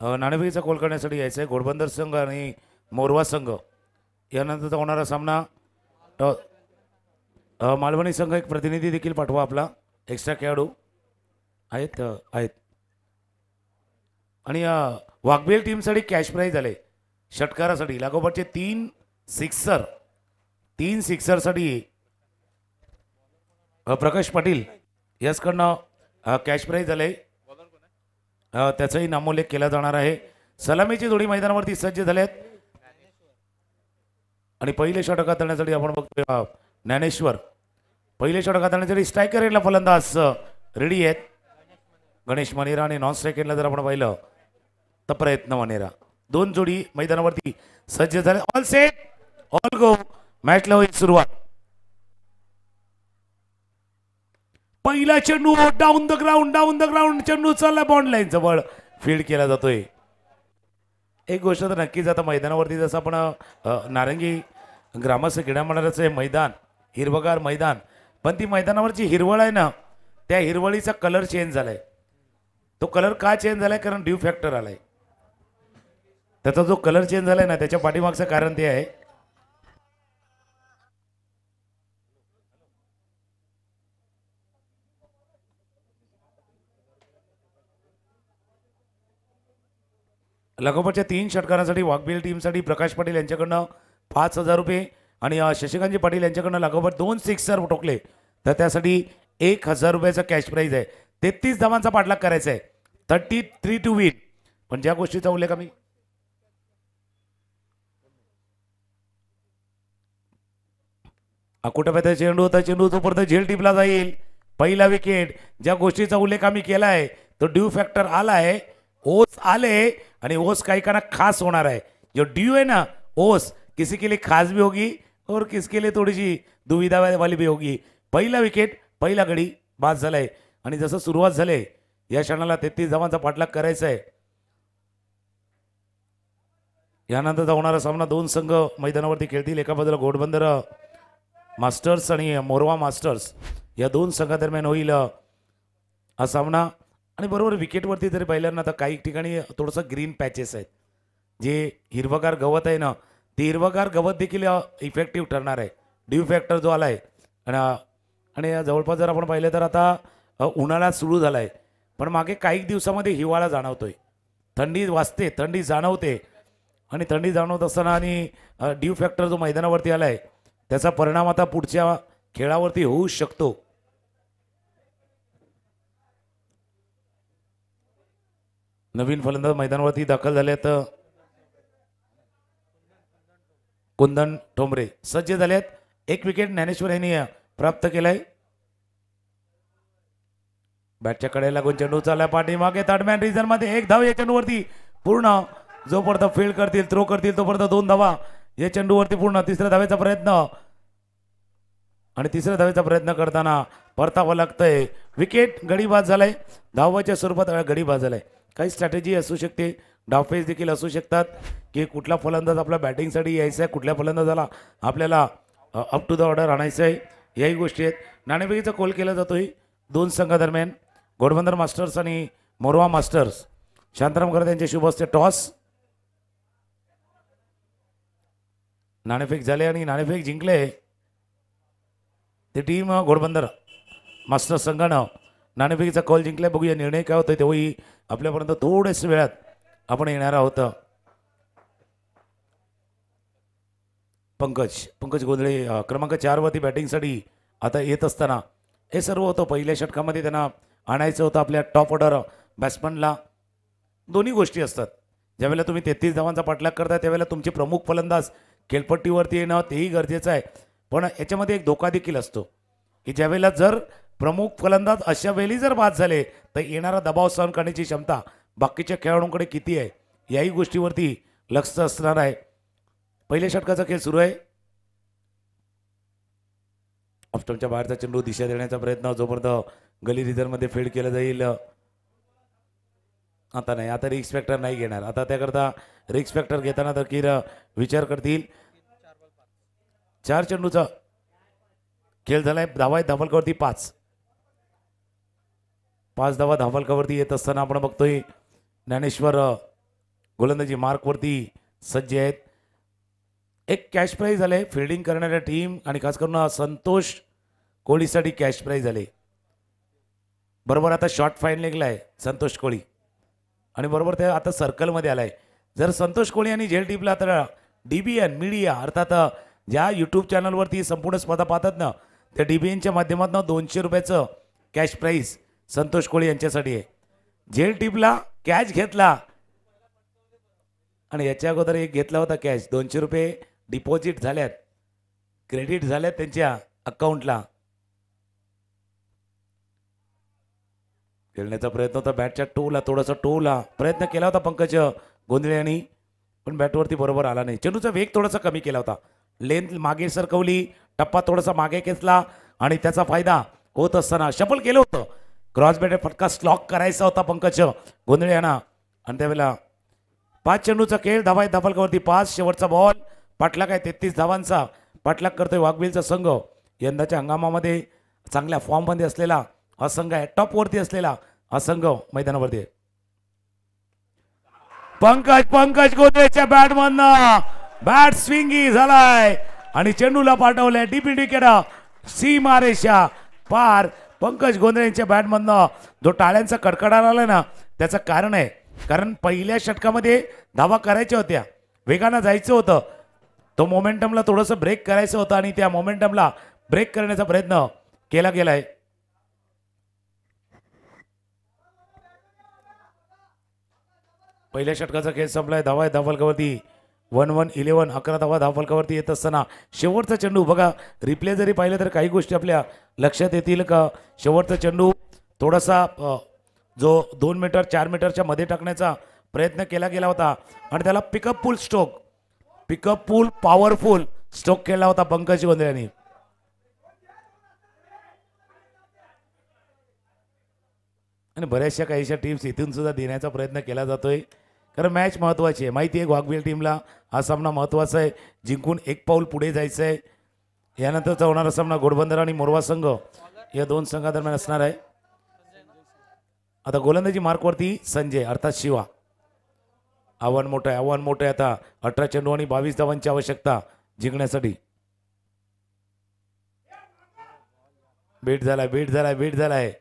नाणेफेकीचा कोल करण्यासाठी यायचं आहे घोडबंदर संघ आणि मोरवा संघ. यानंतरचा होणारा सामना मालवणी संघ एक प्रतिनिधी देखील पाठवा. आपला एक्स्ट्रा खेळाडू आहेत आहेत. आणि वाघबेल टीमसाठी कॅश प्राईज आले षटकारासाठी लागोपाठचे 3 सिक्सरसाठी प्रकाश पाटील याचकडनं कॅश प्राईज झाले त्याचाही नामोल्लेख केला जाणार आहे. सलामीची जोडी मैदानावरती सज्ज झाल्यात आणि पहिले षटक हाताळण्यासाठी आपण बघतोय ज्ञानेश्वर पहिले षटक हाताळण्यासाठी स्ट्रायकर एंडला फलंदाज रेडी आहेत. गणेश मानेरा आणि नॉन स्ट्रायक एंडला जर आपण पाहिलं तर प्रयत्न मानेरा. दोन जोडी मैदानावरती सज्ज झाले. All set all go. मॅचला होईल सुरुवात. पहिला चेंडू डाऊन द ग्राउंड चेंडू चालला बॉन्ड लाईन जवळ फील्ड केला जातोय. एक गोष्ट तर नक्कीच आता मैदानावरती जसं आपण नारंगी ग्रामस्थ क्रीडा मंडळाचं मैदान हिरवगार मैदान पण ती मैदानावरची हिरवळ आहे ना त्या हिरवळीचा कलर चेंज झालाय. तो कलर का चेंज झालाय कारण ड्यू फॅक्टर आलाय. त्याचा जो कलर चेंज झालाय ना त्याच्या पाठीमागचं कारण ते आहे लगोपाठच्या 3 षटकारांसाठी वाघबील टीमसाठी प्रकाश पाटील यांच्याकडनं 5,000 रुपये आणि शशिकांतजी पाटील यांच्याकडनं लगोपाठ 2 सिक्सर ठोकले तर त्यासाठी 1,000 रुपयाचा कॅश प्राईज आहे. 33 धावांचा पाठलाग करायचा आहे. 33 टू विन. पण ज्या गोष्टीचा उल्लेख आम्ही अकोटाप्याचा चेंडू होता. चेंडू तोपर्यंत झेल टिपला जाईल. पहिला विकेट. ज्या गोष्टीचा उल्लेख आम्ही केलाय तो ड्यू फॅक्टर आलाय. ओस आले आणि ओस काही काना खास होणार आहे. जो ड्यू है ना ओस किसी के लिए खास भी होगी और किसके लिए थोड़ी सी दुविधा वाली भी होगी. पहिला विकेट पहिला गडी बाद झालाय आणि जसं सुरुवात झाले या क्षणाला 33 धावांचा पाठलाग करायचा आहे. यानंतरचा होणारा सामना 2 संघ मैदानावरती खेळतील. एका बाजूला घोडबंदर मास्टर्स आणि मोरवा मास्टर्स या 2 संघादरम्यान होईल हा सामना. आणि बरोबर विकेटवरती जरी पाहिलं ना तर काही ठिकाणी थोडंसं ग्रीन पॅचेस आहेत. जे हिरवगार गवत आहे ना ते हिरवगार गवत देखील इफेक्टिव्ह ठरणार आहे. ड्यू फॅक्टर जो आला आहे आणि जवळपास जर आपण पाहिलं तर आता उन्हाळा सुरू झाला आहे पण मागे काही दिवसामध्ये हिवाळा जाणवतोय. थंडी वाजते थंडी जाणवते आणि थंडी जाणवत असताना आणि ड्यू फॅक्टर जो मैदानावरती आला आहे त्याचा परिणाम आता पुढच्या खेळावरती होऊ शकतो. नवीन फलंदाज मैदानावरती दाखल झालेत. कुंदन ठोंबरे सज्ज झालेत. 1 विकेट ज्ञानेश्वर यांनी प्राप्त केलाय. बॅटच्या कडेला लागून चेंडू चालला पाठीमागे थर्डमॅन रिझन मध्ये 1 धाव या चेंडूवरती पूर्ण. जोपर्यंत फील्ड करतील थ्रो करतील तोपर्यंत 2 धावा या चेंडूवरती पूर्ण. तिसऱ्या धावेचा प्रयत्न आणि तिसऱ्या धावेचा प्रयत्न करताना परतावं लागतंय. विकेट गडी बाद झालाय. धावाच्या स्वरूपात गडी बाद झालाय. काही स्ट्रॅटेजी असू शकते. डावफेस देखील असू शकतात की कुठला फलंदाज आपला बॅटिंगसाठी यायचा आहे कुठल्या फलंदाजाला आपल्याला अप टू द ऑर्डर आणायचं आहे याही गोष्टी आहेत. नाणेफेकीचा कोल केला जातोय 2 संघादरम्यान घोडबंदर मास्टर्स आणि मोरवा मास्टर्स. शांताराम खरं यांचे शुभ असते टॉस. नाणेफेक झाले आणि नाणेफेक जिंकले ते टीम घोडबंदर मास्टर्स संघानं नाणेफेकीचा कॉल जिंकलाय. बघूया निर्णय काय होतोय तेव्हाही आपल्यापर्यंत थोड्याच वेळात आपण येणार आहोत. पंकज गोंधळे क्रमांक 4 वरती बॅटिंगसाठी आता येत असताना हे सर्व होतं. पहिल्या षटकामध्ये त्यांना आणायचं होतं आपल्या टॉप ऑर्डर बॅट्समनला. दोन्ही गोष्टी असतात. ज्यावेळेला तुम्ही 33 धावांचा पाठलाग करता त्यावेळेला तुमचे प्रमुख फलंदाज खेळपट्टीवरती येणं तेही गरजेचं आहे. पण याच्यामध्ये एक धोका देखील असतो की ज्यावेळेला जर प्रमुख फलंदाज अशा वेळी जर बाद झाले तर येणारा दबाव सहन करण्याची क्षमता बाकीच्या खेळाडूंकडे किती आहे याही गोष्टीवरती लक्ष असणार आहे. पहिल्या षटकाचा खेळ सुरू आहे. ऑफस्टंपच्या बाहेरचा चेंडू दिशा देण्याचा प्रयत्न जोपर्यंत गली रिझनमध्ये फील्ड केलं जाईल. आता नाही आता रिक्स फॅक्टर नाही घेणार. आता त्याकरता रिक्स फॅक्टर घेताना नक्की विचार करतील. 4 चेंडूचा खेळ झालाय. धावा आहेत धावफलकावरती 5 धावा धावफलकावरती येत असताना आपण बघतोय ज्ञानेश्वर गोलंदाजी मार्कवरती सज्ज आहेत. एक कॅश प्राईज झाले फिल्डिंग करणाऱ्या टीम आणि खास करून संतोष कोळीसाठी कॅश प्राईज झाले. बरोबर आता शॉर्ट फाईन लेगला आहे संतोष कोळी आणि बरोबर ते आता सर्कलमध्ये आलाय. जर संतोष कोळी आणि झेल टीपला तर DBN मीडिया अर्थात ज्या यूट्यूब चॅनलवरती संपूर्ण स्पर्धा पाहतात ना त्या DBNच्या माध्यमातून 200 रुपयाचं कॅश प्राईज संतोष कोळी यांच्यासाठी आहे. झेल टीपला कॅश घेतला आणि याच्या अगोदर एक घेतला होता कॅश. 200 रुपये डिपॉझिट झाल्यात, क्रेडिट झाल्यात त्यांच्या अकाउंटला. खेळण्याचा प्रयत्न होता बॅटच्या टोला, थोडासा टोला प्रयत्न केला होता पंकज गोंधळे यांनी, पण बॅटवरती बरोबर आला नाही. चेंडूचा वेग थोडासा कमी केला होता, लेंथ मागे सरकवली, टप्पा थोडासा मागे खेचला आणि त्याचा फायदा होत असताना शफल केलं होतं. क्रॉस बॅट फटका स्लॉक करायचा होता पंकज गोंधळे यांना. आणि त्यावेळेला 5 चेंडूचा खेळ, धावा आहेत धाफलकावरती 5. शेवटचा बॉल, पाठलाग आहे 33 धावांचा पाठलाग करतोय वाघबिलचा संघ. यंदाच्या हंगामामध्ये चांगल्या फॉर्ममध्ये असलेला हा संघ आहे, टॉपवरती असलेला हा संघ मैदानावरती आहे. पंकज गोंधळेच्या बॅटमधनं बॅट स्विंगी झालाय आणि चेंडूला पाठवलंय डीपी विकेट, सीमारेषा पार. पंकज गोंधळेच्या बॅटमधनं जो टाळ्यांचा कडकडाट आला ना, त्याचं कारण आहे, कारण पहिल्या षटकामध्ये धावा करायच्या होत्या, वेगानं जायचं होतं, तो मोमेंटमला थोडंसं ब्रेक करायचं होतं आणि त्या मोमेंटमला ब्रेक करण्याचा प्रयत्न केला गेलाय. पहिल्या षटकाचा खेळ संपलाय. धावा आहे धावफलकावरती 1-1-11. 11 धावा धावफलकावरती येत असताना शेवटचा चेंडू बघा, रिप्ले जरी पाहिलं तर काही गोष्टी आपल्या लक्षात येतील का. शेवटचा चेंडू थोडासा जो 2 मीटर 4 मीटरच्या मध्ये टाकण्याचा प्रयत्न केला गेला होता आणि त्याला पिकअप पूल स्ट्रोक, पिकअप पूल पॉवरफुल स्ट्रोक केला होता पंकज गोंधळे यांनी. आणि बऱ्याचशा काहीशा टीम्स इथून सुद्धा देण्याचा प्रयत्न केला जातोय, कारण मॅच महत्त्वाची आहे. माहिती आहे वाघबील टीमला हा सामना महत्त्वाचा आहे, जिंकून एक पाऊल पुढे जायचं आहे. यानंतरचा होणारा सामना घोडबंदर आणि मोरवा संघ या 2 संघादरम्यान असणार आहे. आता गोलंदाजी मार्कवरती संजय अर्थात शिवा. आव्हान मोठं आहे, आव्हान मोठं आहे. आता 18 चेंडू आणि 22 धावांची आवश्यकता जिंकण्यासाठी. बीट झालाय.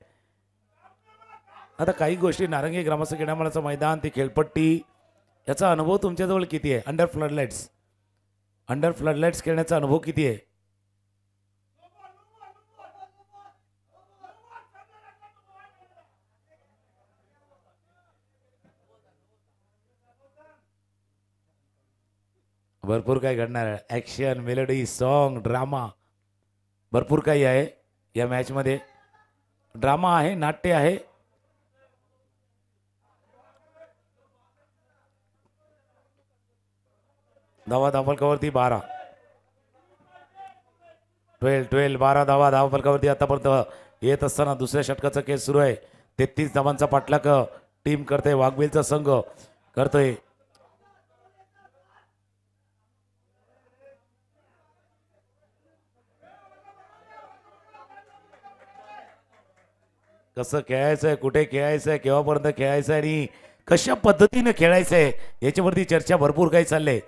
आता काही गोष्टी, नारंगी ग्रामस्थ क्रीडा मंडळाचं मैदान, ती खेळपट्टी, याचा अनुभव तुमच्याजवळ किती आहे? अंडर फ्लडलाइट्स खेळण्याचा अनुभव किती आहे? भरपूर काही घडणार आहे. ॲक्शन, मेलोडी, सॉन्ग, ड्रामा, भरपूर काही आहे या मॅचमध्ये. ड्रामा आहे, नाट्य आहे. धावा धावफलकावरती 12. 12 धावा धावफलकावरती आतापर्यंत येत असताना दुसऱ्या षटकाचा खेळ सुरू आहे. 33 धावांचा पाठलाग टीम करते, वाघबिलचा संघ करतोय. कसं खेळायचंय, कुठे खेळायचंय, केव्हापर्यंत खेळायचंय आणि कशा पद्धतीने खेळायचंय याच्यावरती चर्चा भरपूर काही चालले.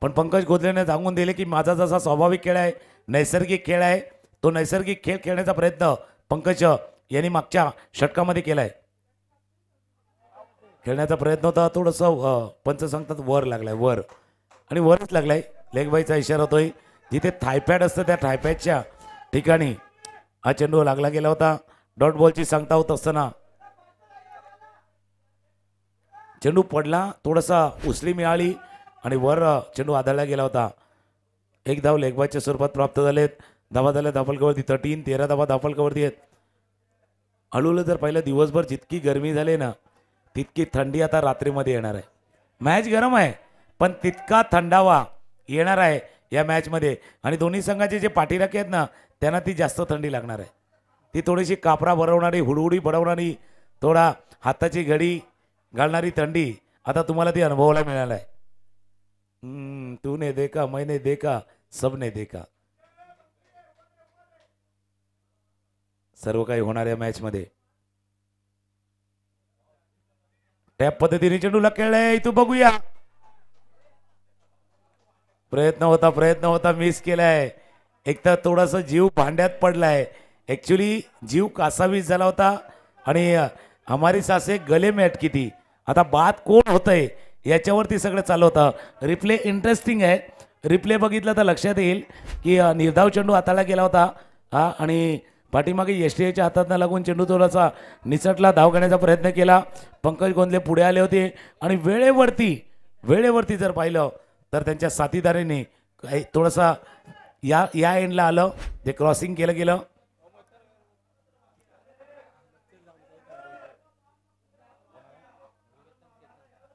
पण पंकज गोंधळेने सांगून दिले की माझा जसा स्वाभाविक खेळ आहे, नैसर्गिक खेळ आहे, तो नैसर्गिक खेळ खेळण्याचा प्रयत्न पंकज यांनी मागच्या षटकामध्ये केलाय. खेळण्याचा प्रयत्न होता, थोडंसं पंच सांगतात वर लागलाय, वर आणि वरच लागलाय. लेग बायचा इशारा होतोय. जिथे थायपॅड असतं त्या थायपॅडच्या ठिकाणी हा चेंडू लागला गेला होता. डॉट बॉलची सांगता होत असताना चेंडू पडला, थोडासा उसळी मिळाली आणि वर चेंडू आदळला गेला होता. 1 धाव लेगबायच्या स्वरूपात प्राप्त झालेत. धावा झाल्या धावफलकावरती 13 धावा धावफलकावरती आहेत. हळूहळू जर पाहिलं दिवसभर जितकी गरमी झाली ना, तितकी थंडी आता रात्रीमध्ये येणार आहे. मॅच गरम आहे पण तितका थंडावा येणार आहे या मॅचमध्ये. आणि दोन्ही संघाचे जे पाठीराखे आहेत ना, त्यांना ती जास्त थंडी लागणार आहे. ती थोडीशी कापरा भरवणारी, हुडहुडी बडवणारी, थोडा हाताची घडी घालणारी थंडी आता तुम्हाला ती अनुभवायला मिळालं आहे. तूने देखा, मैंने देखा, सबने देखा. सर्व काही होणार या मॅच मध्ये. टॅप पद्धतीने चेंडूला खेळलाय, तू बघूया. प्रयत्न होता, मिस केलाय. एक तर थोडासा जीव भांड्यात पडलाय. ऍक्च्युली जीव कासावीस झाला होता आणि हमारी सासे गले में अटकी थी. आता बात कोण होतंय याच्यावरती सगळं चालू होतं. रिप्ले इंटरेस्टिंग आहे. रिप्ले बघितलं तर लक्षात येईल की निर्धाव चेंडू हाताळला गेला होता हा आणि पाठीमागे एसटीएच्या हातातनं लागून चेंडू थोडासा निसटला. धाव घेण्याचा प्रयत्न केला. पंकज गोंदले पुढे आले होते आणि वेळेवरती जर पाहिलं तर त्यांच्या साथीदारांनी थोडासा या एंडला आलं, ते क्रॉसिंग केलं गेलं.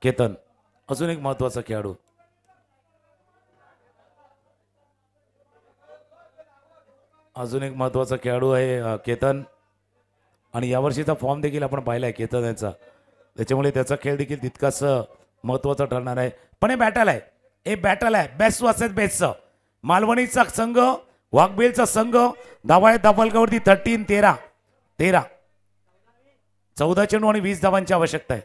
केतन अजून एक महत्वाचा खेळाडू. अजून एक महत्वाचा खेळाडू आहे केतन आणि यावर्षीचा फॉर्म देखील आपण पाहिलाय केतन यांचा, त्याच्यामुळे त्याचा खेळ देखील तितकाच महत्वाचा ठरणार आहे. पण हे बॅटल आहे बेस्ट वर्सेस बेस्टचं. मालवणीचा संघ वाघबेलचा संघ धावा आहेत धावफलकावरती 13 14 चेंडू आणि 20 धावांची आवश्यकता आहे.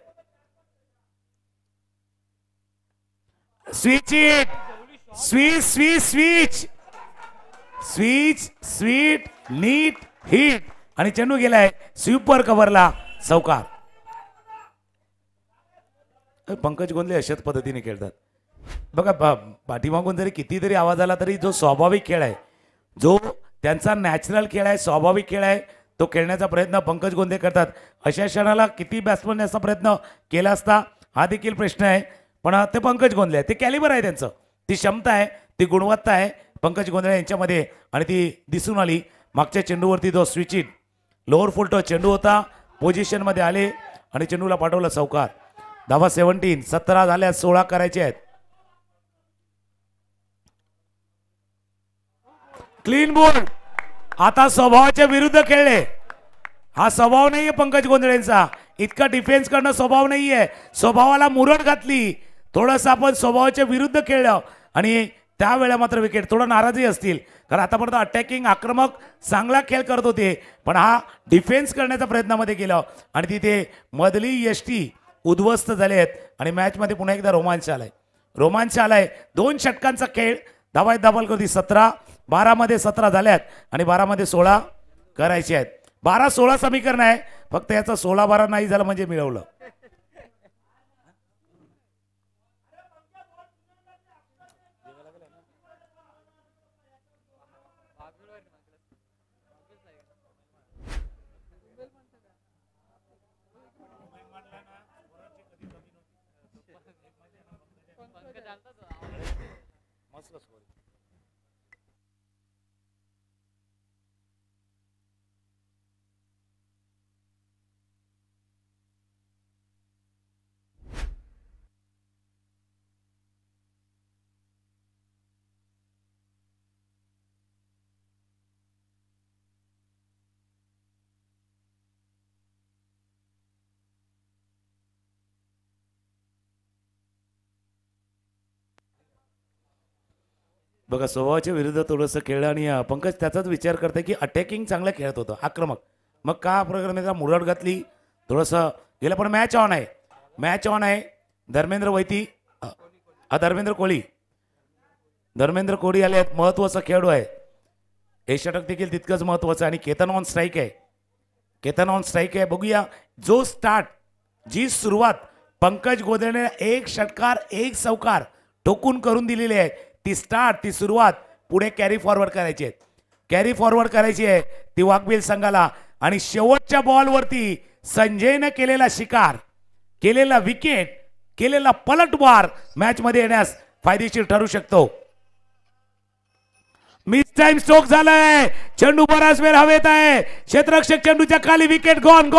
स्वीट नीट हिट आणि चेंडू गेलाय स्वीपर कव्हरला. चौकार. पंकज गोंदले अशाच पद्धतीने खेळतात बघा. पाठीमागून जरी कितीतरी आवाज आला तरी जो स्वाभाविक खेळ आहे, जो त्यांचा नॅचरल खेळ आहे, स्वाभाविक खेळ आहे, तो खेळण्याचा प्रयत्न पंकज गोंदले करतात. अशा क्षणाला किती बॅट्समन याचा प्रयत्न केला असता हा देखील प्रश्न आहे. पण ते पंकज गोंदले आहे, ते कॅलिबर आहे त्यांचं, ती क्षमता आहे, ती गुणवत्ता आहे पंकज गोंदळे यांच्यामध्ये आणि ती दिसून आली. मागच्या चेंडूवरती जो switch in lower full toss चेंडू होता, पोझिशनमध्ये आले आणि चेंडूला पाठवलं चौकार. धावा 17 झाल्या, 16 करायचे आहेत. Clean bowled. आता स्वभावाच्या विरुद्ध खेळले. हा स्वभाव नाहीये पंकज गोंधळेंचा, इतका डिफेन्स करणं स्वभाव नाहीये. स्वभावाला मुरड घातली, थोडंसं आपण स्वभावाच्या विरुद्ध खेळलं आणि त्यावेळेला मात्र विकेट. थोडं नाराजी असतील कारण आतापर्यंत अटॅकिंग आक्रमक चांगला खेळ करत होते, पण हा डिफेन्स करण्याच्या प्रयत्नामध्ये गेला आणि तिथे मधली एसटी उद्ध्वस्त झाले आहेत आणि मॅचमध्ये पुन्हा एकदा रोमांच आलाय. 2 षटकांचा खेळ. धावा धाबल करती 12 मध्ये 17 झाल्यात आणि 12 मध्ये 16 करायचे आहेत. 12-16 समीकरण आहे, फक्त याचा 16-12 नाही झालं म्हणजे मिळवलं. बघा स्वभावाच्या विरुद्ध थोडंसं खेळलं आणि पंकज त्याचाच विचार करते की अटॅकिंग चांगलं खेळत होतं, आक्रमक. मग का प्रकारे मुरड घातली थोडंसं गेलं, पण मॅच ऑन आहे. धर्मेंद्र वैती धर्मेंद्र कोळी आले आहेत, महत्वाचा खेळाडू आहे. हे षटक देखील तितकंच महत्वाचं आणि केतन ऑन स्ट्राईक आहे. बघूया जी सुरुवात पंकज गोंधळेने 1 षटकार 1 चौकार ठोकून करून दिलेली आहे, ती सुरुवात पुढे कॅरी फॉरवर्ड करायची आहे ती वाघबील संघाला. आणि शेवटच्या बॉलवरती संजयने केलेला शिकार, केलेला विकेट, केलेला पलटवार मॅच मध्ये येण्यास फायदेशीर ठरू शकतो. मिस टाइम स्ट्रोक झालाय, चेंडू बराच वेळ हवेत आहे, क्षेत्ररक्षक चेंडूच्या खाली, विकेट गॉन.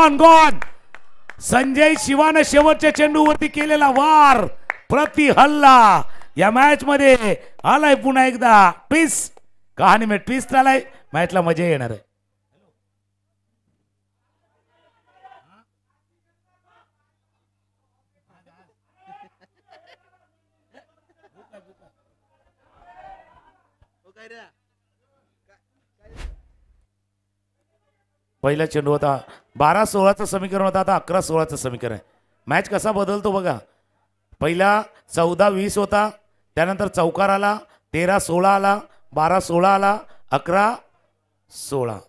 संजय शिवाने शेवटच्या चेंडूवरती केलेला वार प्रति हल्ला या मॅच मध्ये आलाय पुन्हा एकदा. ट्विस्ट कहाणी में ट्विस्ट आलाय, मॅचला मजा येणार आहे. पहिला चेंडू होता 12-16चं समीकरण होता, आता 11-16चं समीकरण आहे. मॅच कसा बदलतो बघा. पहिला 14-20 होता, त्यानंतर चौकार आला, 13-16 आला, 12-16 आला, 11-16.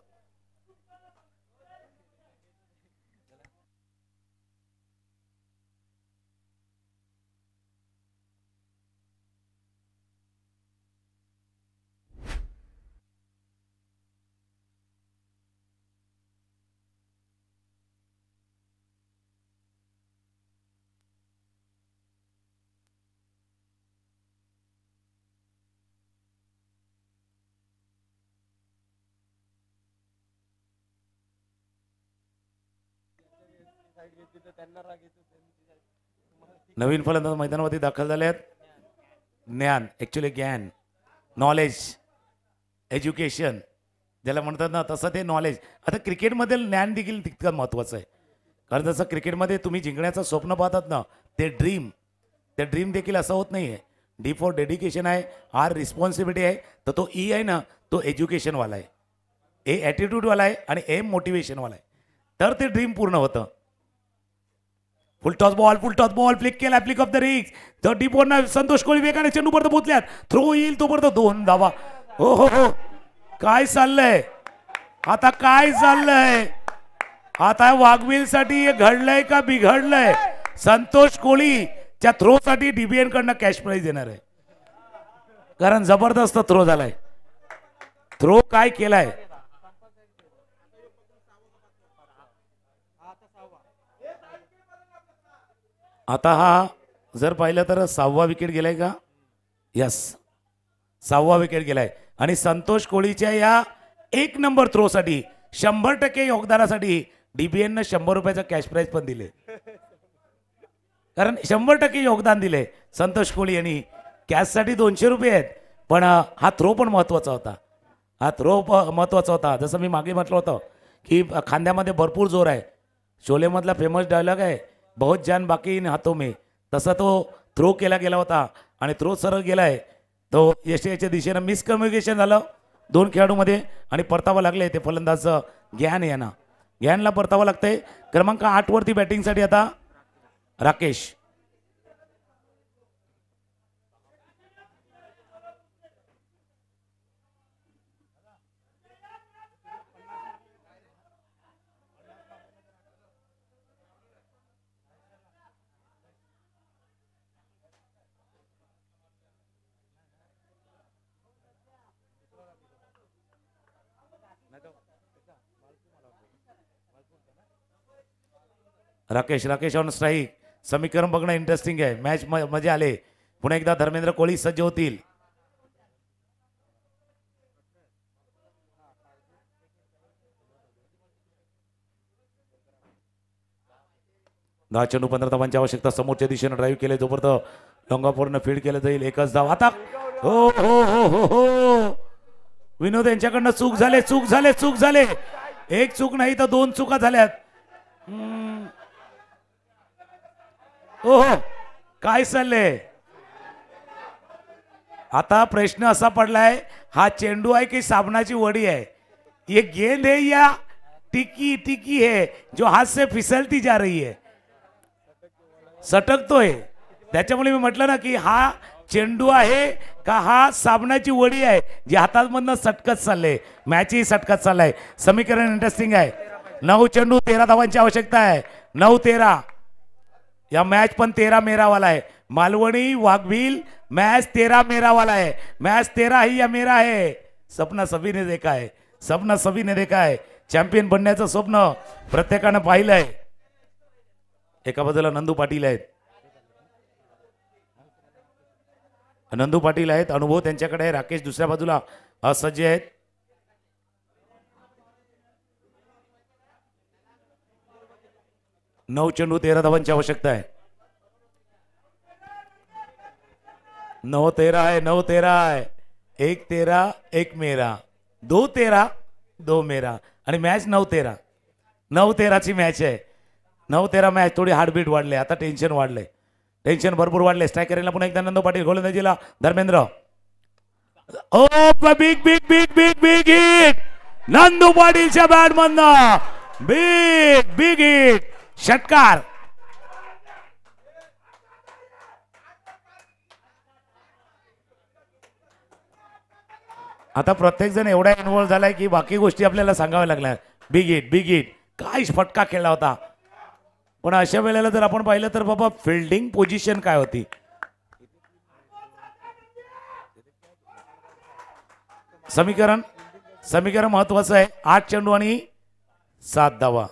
नवीन फलंदाज मैदानावरती दाखल झाले आहेत. ज्ञान, ॲक्च्युली ज्ञान, नॉलेज, एज्युकेशन ज्याला म्हणतात ना, तसं ते नॉलेज. आता क्रिकेटमधील ज्ञान देखील तितकं महत्त्वाचं आहे. कारण जसं क्रिकेटमध्ये तुम्ही जिंकण्याचं स्वप्न पाहतात ना, ते ड्रीम देखील असं होत नाही आहे. डी फॉर डेडिकेशन आहे, आर रिस्पॉन्सिबिलिटी आहे, तर तो ई आहे ना, तो एज्युकेशनवाला आहे, ए ॲटिट्यूडवाला आहे आणि एम मोटिवेशनवाला आहे. तर ते ड्रीम पूर्ण होतं. फुल टॉस बॉल फ्लिक केला, फ्लिक ऑफ द रिक्स. तर डीप ओव्हरनं संतोष कोळी वेगाने चेंडूपर्यंत पोहोचल्यात. थ्रो येईल तोपर्यंत 2 धावा. हो हो हो, काय चाललंय आता, काय चाललंय आता? वाघवीलसाठी हे घडलंय का बिघडलंय? संतोष कोळीच्या थ्रोसाठी डीबीएन कडनं कॅश प्राइज येणार आहे, कारण जबरदस्त थ्रो झालाय. थ्रो काय केलाय? आता हा जर पाहिलं तर 6वा विकेट गेलाय का? यस, 6वा विकेट गेलाय. आणि संतोष कोळीच्या या 1 नंबर थ्रोसाठी 100% योगदानासाठी डीबीएन 100 रुपयाचा कॅश प्राइज पण दिले, कारण 100% योगदान दिले संतोष कोळी यांनी. कॅशसाठी 200 रुपये आहेत, पण हा थ्रो पण महत्त्वाचा होता. हा थ्रो महत्त्वाचा होता. जसं मी मागे म्हटलं होतं की खांद्यामध्ये भरपूर जोर आहे. शोलेमधला फेमस डायलॉग आहे, बहुत जान बाकी इन हातों में. तसा तो थ्रो केला गेला होता आणि थ्रो सरळ गेलाय. तो यशाच्या दिशेनं मिसकम्युनिकेशन झालं 2 खेळाडूमध्ये आणि परतावा लागले ते फलंदाज ज्ञान यांना. ज्ञानला परतावा लागतंय. क्रमांक 8 वरती बॅटिंगसाठी आता राकेश. Rakesh on strike. समीकरण बघणं इंटरेस्टिंग आहे. मॅच मजा आले. पुन्हा एकदा धर्मेंद्र कोळी सज्ज होतील. दहा चेंडू 15 धावांची आवश्यकता. समोरच्या दिशेने ड्राईव्ह केले, जोपर्यंत लॉंगापूर्ण फील्ड केलं जाईल. 1च धाव आता. हो हो हो हो हो, विनोद यांच्याकडनं चूक झाले. एक चूक नाही तर 2 चुका झाल्यात. ओहो, काय चाललंय आता? प्रश्न असा पडलाय, हा चेंडू आहे की साबणाची वडी आहे? ये गेंद है या टिकी है जो हाथ से फिसलती जा रही है? सटकतोय. त्याच्यामुळे मी म्हटलं ना की हा चेंडू आहे का हा साबणाची वडी आहे जी हातामधनं सटकत चालले. मॅचही सटकत चाललाय. समीकरण इंटरेस्टिंग आहे. 9 चेंडू 13 धावांची आवश्यकता आहे. 9-13. या मॅच पण 13 मेरा वाला है. मालवणी वाघवील मैच 13 मेरा वाला है. मैच 13 ही या मेरा है. सपना सभी ने देखा है. चॅम्पियन बनण्याचं स्वप्न प्रत्येकानं पाहिलंय. एका बाजूला नंदू पाटील आहेत. अनुभव त्यांच्याकडे आहे. राकेश दुसऱ्या बाजूला असज्ज आहेत. नऊ चेंडू 13 धावांची आवश्यकता आहे. 9-13 आहे. 1-13 1 मेरा, 2-13 2 मेरा आणि मॅच 9-13. 9-13ची मॅच आहे. 9-13 मॅच. थोडी हार्टबीट वाढले. आता टेन्शन भरपूर वाढले. स्ट्रायकरला पुन्हा एकदा नंदू पाटील. गोलंदाजीला Dharmendra. Oh big hit Nandu पाटीलच्या बॅटमधनं. बिग हिट, षटकार. आता प्रत्येक जण एवढा इन्व्हॉल्व झालाय की बाकी गोष्टी आपल्याला सांगाव्या लागल्या. बिग हिट काय फटका खेळला होता. पण अशा वेळेला जर आपण पाहिलं तर बाबा फिल्डिंग पोझिशन काय होती. समीकरण महत्वाचं आहे. 8 चेंडू आणि 7 धावा.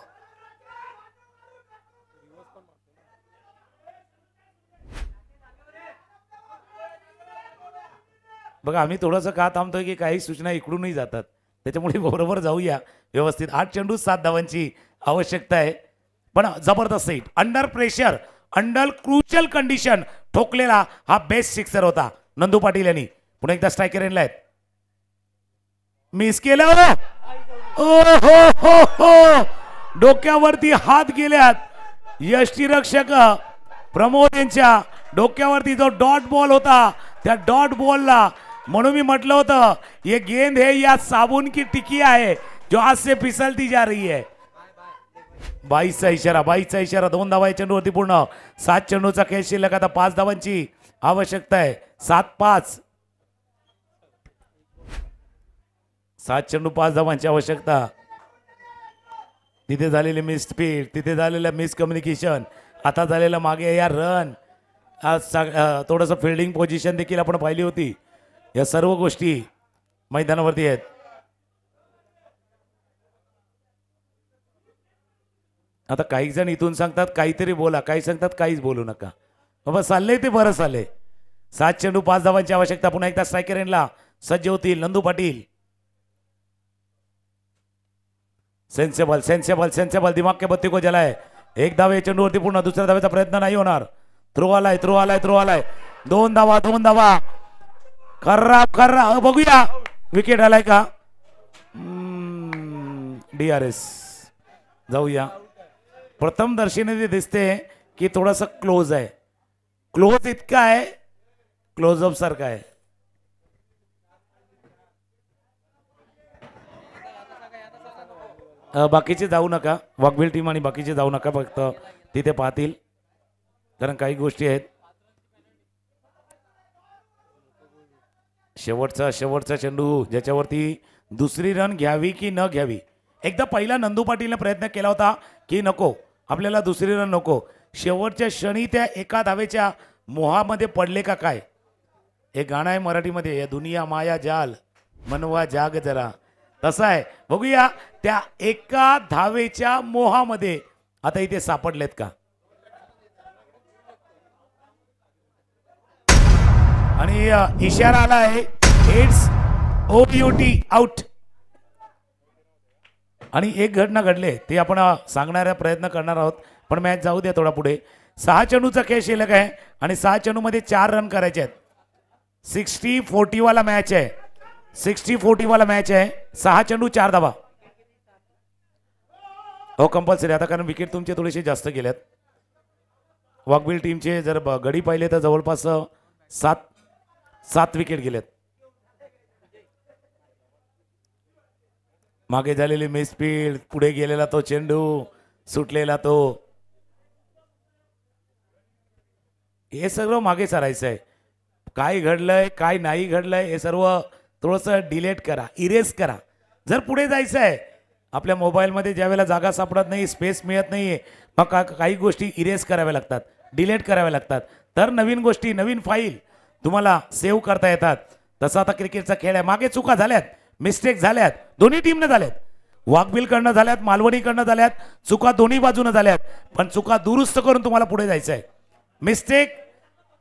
बघा आम्ही थोडंसं का थांबतोय की काही सूचना इकडूनही जातात, त्याच्यामुळे बरोबर जाऊया व्यवस्थित. 8 चेंडू 7 धावांची आवश्यकता आहे. पण जबरदस्त hit under pressure under crucial condition ठोकलेला हा बेस्ट सिक्सर होता नंदू पाटील यांनी. पुन्हा एकदा स्ट्रायकर येणार आहेत. मिस केलं. ओ हो हो हो डोक्यावरती हात गेल्यात. यष्टीरक्षक प्रमोद यांच्या डोक्यावरती जो डॉट बॉल होता त्या डॉट बॉलला म्हणून मी म्हटलं होतं ये गेंद है या साबुन की टिकिया है जो आज से फिसलती जा रही है. 22चा इशारा 2 धावा या चेंडूवरती पूर्ण. 7 चेंडूचा खेळ शिल्लक आता 5 धावांची आवश्यकता आहे. 7-5 7 चेंडू 5 धावांची आवश्यकता. तिथे झालेले मिस स्पीड तिथे झालेलं मिस कम्युनिकेशन आता झालेलं मागे या रन थोडंसं फिल्डिंग पोझिशन देखील आपण पाहिली होती. या सर्व गोष्टी मैदानावरती आहेत. आता काही जण इथून सांगतात काहीतरी बोला काही सांगतात काहीच बोलू नका बाबा चाललंय ते बरं चाललंय. 7 चेंडू 5 धावांची आवश्यकता. पुन्हा एकदा स्ट्रायकर एंडला सज्ज होतील नंदू पाटील. सेन्सेबल दिमाग के बत्ती को जलाय. एक धावे चेंडूवरती पूर्ण. दुसऱ्या धावेचा प्रयत्न नाही होणार. थ्रो आलाय 2 धावा खर्रा बघूया विकेट आलाय का. DRS जाऊया. प्रथम दर्शनी दिसते की थोडासा क्लोज आहे. क्लोज इतका आहे क्लोजअप सारखा आहे. बाकीचे जाऊ नका वाघबील टीम आणि बाकीचे जाऊ नका फक्त तिथे पाहतील कारण काही गोष्टी आहेत. शेवटचा चेंडू ज्याच्यावरती दुसरी रन घ्यावी की न घ्यावी. एकदा पहिला नंदू पाटीलने प्रयत्न केला होता की नको आपल्याला दुसरी रन नको. शेवटच्या क्षणी त्या एका धावेच्या मोहामध्ये पडले का काय. एक गाणं आहे मराठीमध्ये या दुनिया माया जाल मनवा जाग जरा तसं आहे. बघूया त्या एका धावेच्या मोहामध्ये आता इथे सापडलेत का. आणि इशारा आला आहे इट्स OUT आउट. आणि एक घटना घडले ते आपण सांगण्याचा प्रयत्न करणार आहोत पण मॅच जाऊ द्या थोडा पुढे. 6 चेंडूचा खेळ शिल्लक आहे आणि 6 चेंडूमध्ये 4 रन करायचे आहेत. 60-40 वाला मॅच आहे. 60-40 वाला मॅच आहे. 6 चेंडू 4 धावा. हो कंपल्सरी आता कारण विकेट तुमचे थोडेसे जास्त गेल्यात. वाघबील टीमचे जर गडी पाहिले तर जवळपास 7 विकेट गेलेत. मागे झालेली मिस स्पीड पुढे गेलेला तो चेंडू सुटलेला तो हे सगळं मागे सारायचं आहे. काय घडलंय काय नाही घडलंय हे सर्व थोडंसं डिलीट करा इरेज करा. जर पुढे जायचं आहे आपल्या मोबाईलमध्ये ज्या वेळेला जागा सापडत नाही स्पेस मिळत नाही मग काही गोष्टी इरेज कराव्या लागतात डिलीट कराव्या लागतात तर नवीन गोष्टी नवीन फाईल तुम्हाला सेव्ह करता येतात. तसा आता क्रिकेटचा खेळ आहे. मागे चुका झाल्यात मिस्टेक झाल्यात दोन्ही टीमने झाल्यात. वाघबिलकडनं झाल्यात मालवणीकडनं झाल्यात. चुका दोन्ही बाजूनं झाल्यात पण चुका दुरुस्त करून तुम्हाला पुढे जायचं आहे. मिस्टेक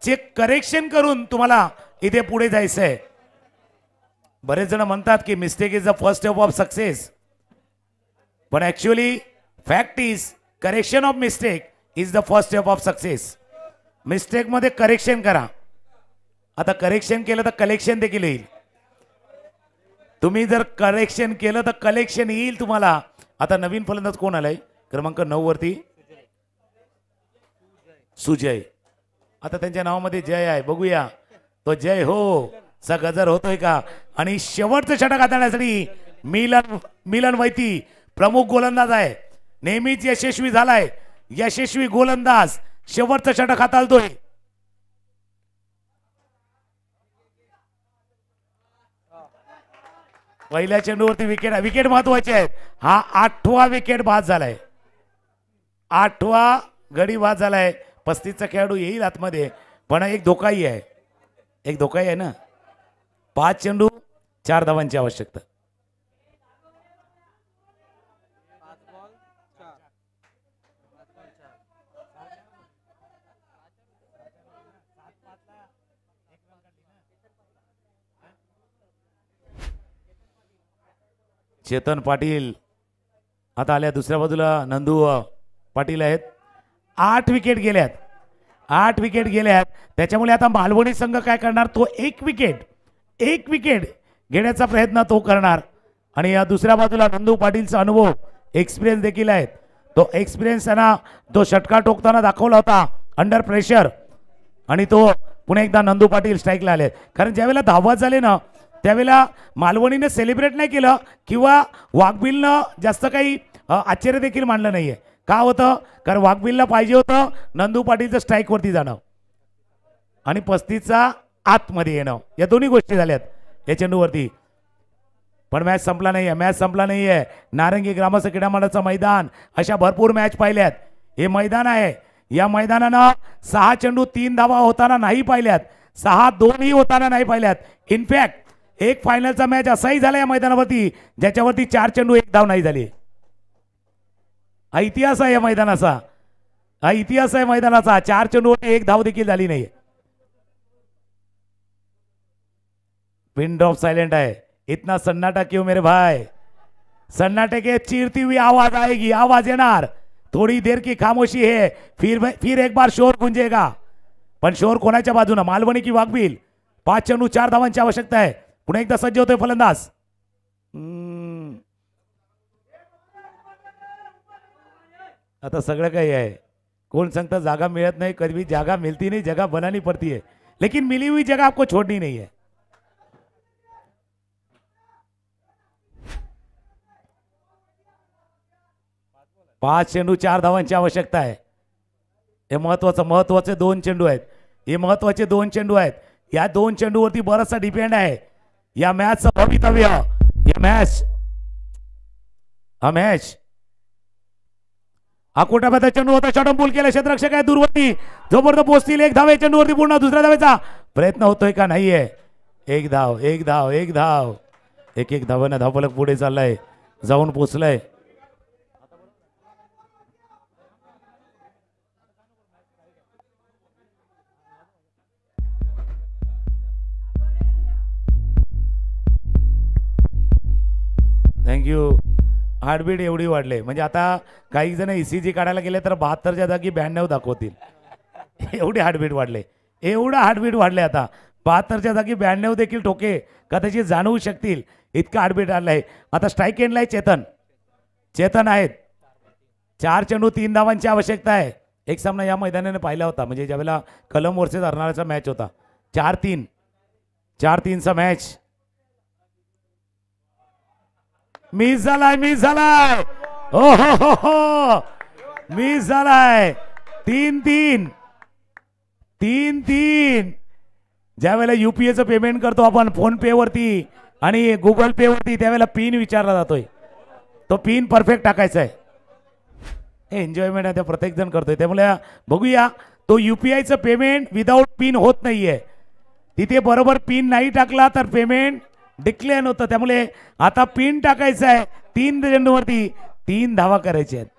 चे करेक्शन करून तुम्हाला इथे पुढे जायचं आहे. बरेच जण म्हणतात की mistake is the first step of success पण actually fact is correction of mistake is the first step of success. Mistake मध्ये करेक्शन करा. आता करेक्शन केलं तर कलेक्शन देखील येईल. तुम्ही जर करेक्शन केलं तर कलेक्शन येईल तुम्हाला. आता नवीन फलंदाज कोण आलाय क्रमांक 9 वरती सुजय. आता त्यांच्या नावामध्ये जय आहे बघूया तो जय हो चा गजर होतोय का. आणि शेवटचं षटक हाताळण्यासाठी मिलन वैती प्रमुख गोलंदाज आहे. नेहमीच यशस्वी झालाय. यशस्वी गोलंदाज शेवटचं षटक हाताळतोय. पहिल्या चेंडूवरती विकेट महत्वाचे आहेत. हा 8वा विकेट बाद झालाय. 8वा गडी बाद झालाय. 35चा खेळाडू येईल आतमध्ये पण एक धोकाही आहे ना. 5 चेंडू 4 धावांची आवश्यकता. चेतन पाटील आता आल्या दुसऱ्या बाजूला नंदू पाटील आहेत. 8 विकेट गेल्यात. 8 विकेट गेल्यात. त्याच्यामुळे आता मालवणी संघ काय करणार, तो एक विकेट घेण्याचा प्रयत्न तो करणार. आणि या दुसऱ्या बाजूला नंदू पाटीलचा अनुभव, एक्सपिरियन्स देखील आहेत. तो एक्सपिरियन्स त्यांना तो षटकार टोकताना दाखवला होता अंडर प्रेशर. आणि तो पुन्हा एकदा नंदू पाटील स्ट्राईकला आले. कारण ज्यावेळेला धावा झाले ना त्यावेळेला मालवणीने सेलिब्रेट नाही केलं किंवा वाघबिलनं जास्त काही आश्चर्य देखील मानलं नाहीये. का होतं, कारण वाघबिलला पाहिजे होतं नंदू पाटीलचं स्ट्राईकवरती जाणं आणि 35चा आतमध्ये येणं. या दोन्ही गोष्टी झाल्यात या चेंडूवरती. पण मॅच संपला नाहीये. नारंगी ग्रामस्थ क्रीडा मंडळाचं मैदान, अशा भरपूर मॅच पाहिल्यात. हे मैदान आहे, या मैदानानं 6 चेंडू 3 धावा होताना नाही पाहिल्यात, 6-2 होताना नाही पाहिल्यात. इनफॅक्ट एक फायनलचा मॅच असाही झाला या मैदानावरती ज्याच्यावरती 4 चेंडू 1 धाव नाही झाली. हा इतिहास आहे या मैदानाचा, 4 चेंडूवरती 1 धाव देखील झाली नाही. पिन ड्रॉप साइलेंट है. इतना सन्नाटा क्यों मेरे भाई? सन्नाटे के चीरती हुई आवाज आएगी, आवाज येणार. थोड़ी देर की खामोशी है, फिर एक बार शोर गुंजेगा. पण शोर कोणाच्या बाजूने, मालवणी की वाघबिल? 5 चेंडू 4 धावांची आवश्यकता आहे. पुन्हा एकदा सज्ज होतोय फलंदाज. आता सगळं काही आहे. कोण सांगता जागा मिळत नाही, कधी जागा मिलती नहीं, जगह बनानी पड़ती है. लेकिन मिली हुई जगह आपको छोड़नी नहीं है. पाच चेंडू 4 धावांची आवश्यकता आहे. हे महत्वाचे 2 चेंडू आहेत. हे महत्वाचे 2 चेंडू आहेत. या 2 चेंडूवरती बराचसा डिपेंड आहे या मॅचचं भवितव्य. हा मॅच अकोटामध्ये चेंडू होता, शॉर्ट पूल केला, क्षेत्ररक्षक आहे दूरवरती, जोपर्यंत पोहोचतील 1 धाव. चेंडूवरती पूर्ण दुसऱ्या धावेचा प्रयत्न होतोय का नाहीये. 1 धाव. एक धावानं धावफलक पुढे चाललाय, जाऊन पोहोचलाय. थँक्यू. हार्टबीट एवढी वाढले म्हणजे आता काही जण ECG काढायला गेले तर 72च्या जागी 92 दाखवतील. एवढे हार्टबीट वाढले, आता 72च्या जागी 92 देखील ठोके कदाचित जाणवू शकतील, इतका हार्टबीट आलाय. आता स्ट्राईक एंडला चेतन आहेत. 4 चेंडू 3 धावांची आवश्यकता आहे. एक सामना या मैदानाने पाहिला होता, म्हणजे ज्यावेळेला कलम वर्सेस अर्नाळाचा मॅच होता, 4-3चा मॅच. मिस झालाय. ओ हो मिस झालाय. 3-3. ज्या वेळेला UPAचं पेमेंट करतो आपण फोन पे वरती आणि गुगल पे वरती, त्यावेळेला पिन विचारला जातोय. तो पिन परफेक्ट टाकायचा आहे. हे एन्जॉयमेंट आहे, ते प्रत्येक जण करतोय. त्यामुळे बघूया, तो UPIचं पेमेंट विदाऊट पिन होत नाहीये. तिथे बरोबर पिन नाही टाकला तर पेमेंट डिक्लेअर होतं. त्यामुळे आता पिन टाकायचं आहे. 3 चेंडूवरती 3 धावा करायच्या आहेत.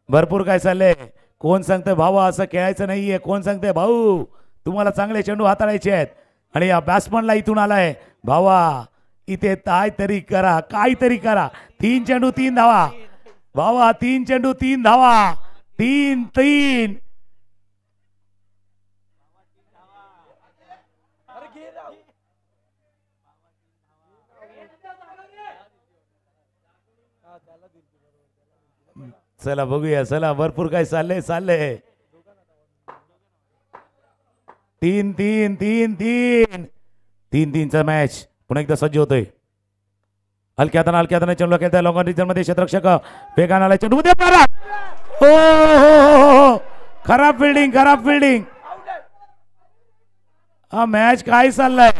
भरपूर काय चाललंय. कोण सांगतंय भाऊ असं खेळायचं नाहीये, कोण सांगतंय भाऊ तुम्हाला चांगले चेंडू हाताळायचे आहेत. आणि या बॅट्समनला इथून आलाय, भावा इथे काहीतरी करा. 3 चेंडू 3 धावा भावा, 3 चेंडू 3 धावा. 3-3. चला बघूया, चला भरपूर काय चाललंय. 3-3चा मॅच पुन्हा एकदा सज्ज होतोय. हलक्यात चेंडू खेळताय लॉंग ऑन रिजन मध्ये. क्षेत्ररक्षक वेगाने आलाय, चेंडू मध्ये मारा. हो खराब फिल्डिंग. हा मॅच काय चाललाय,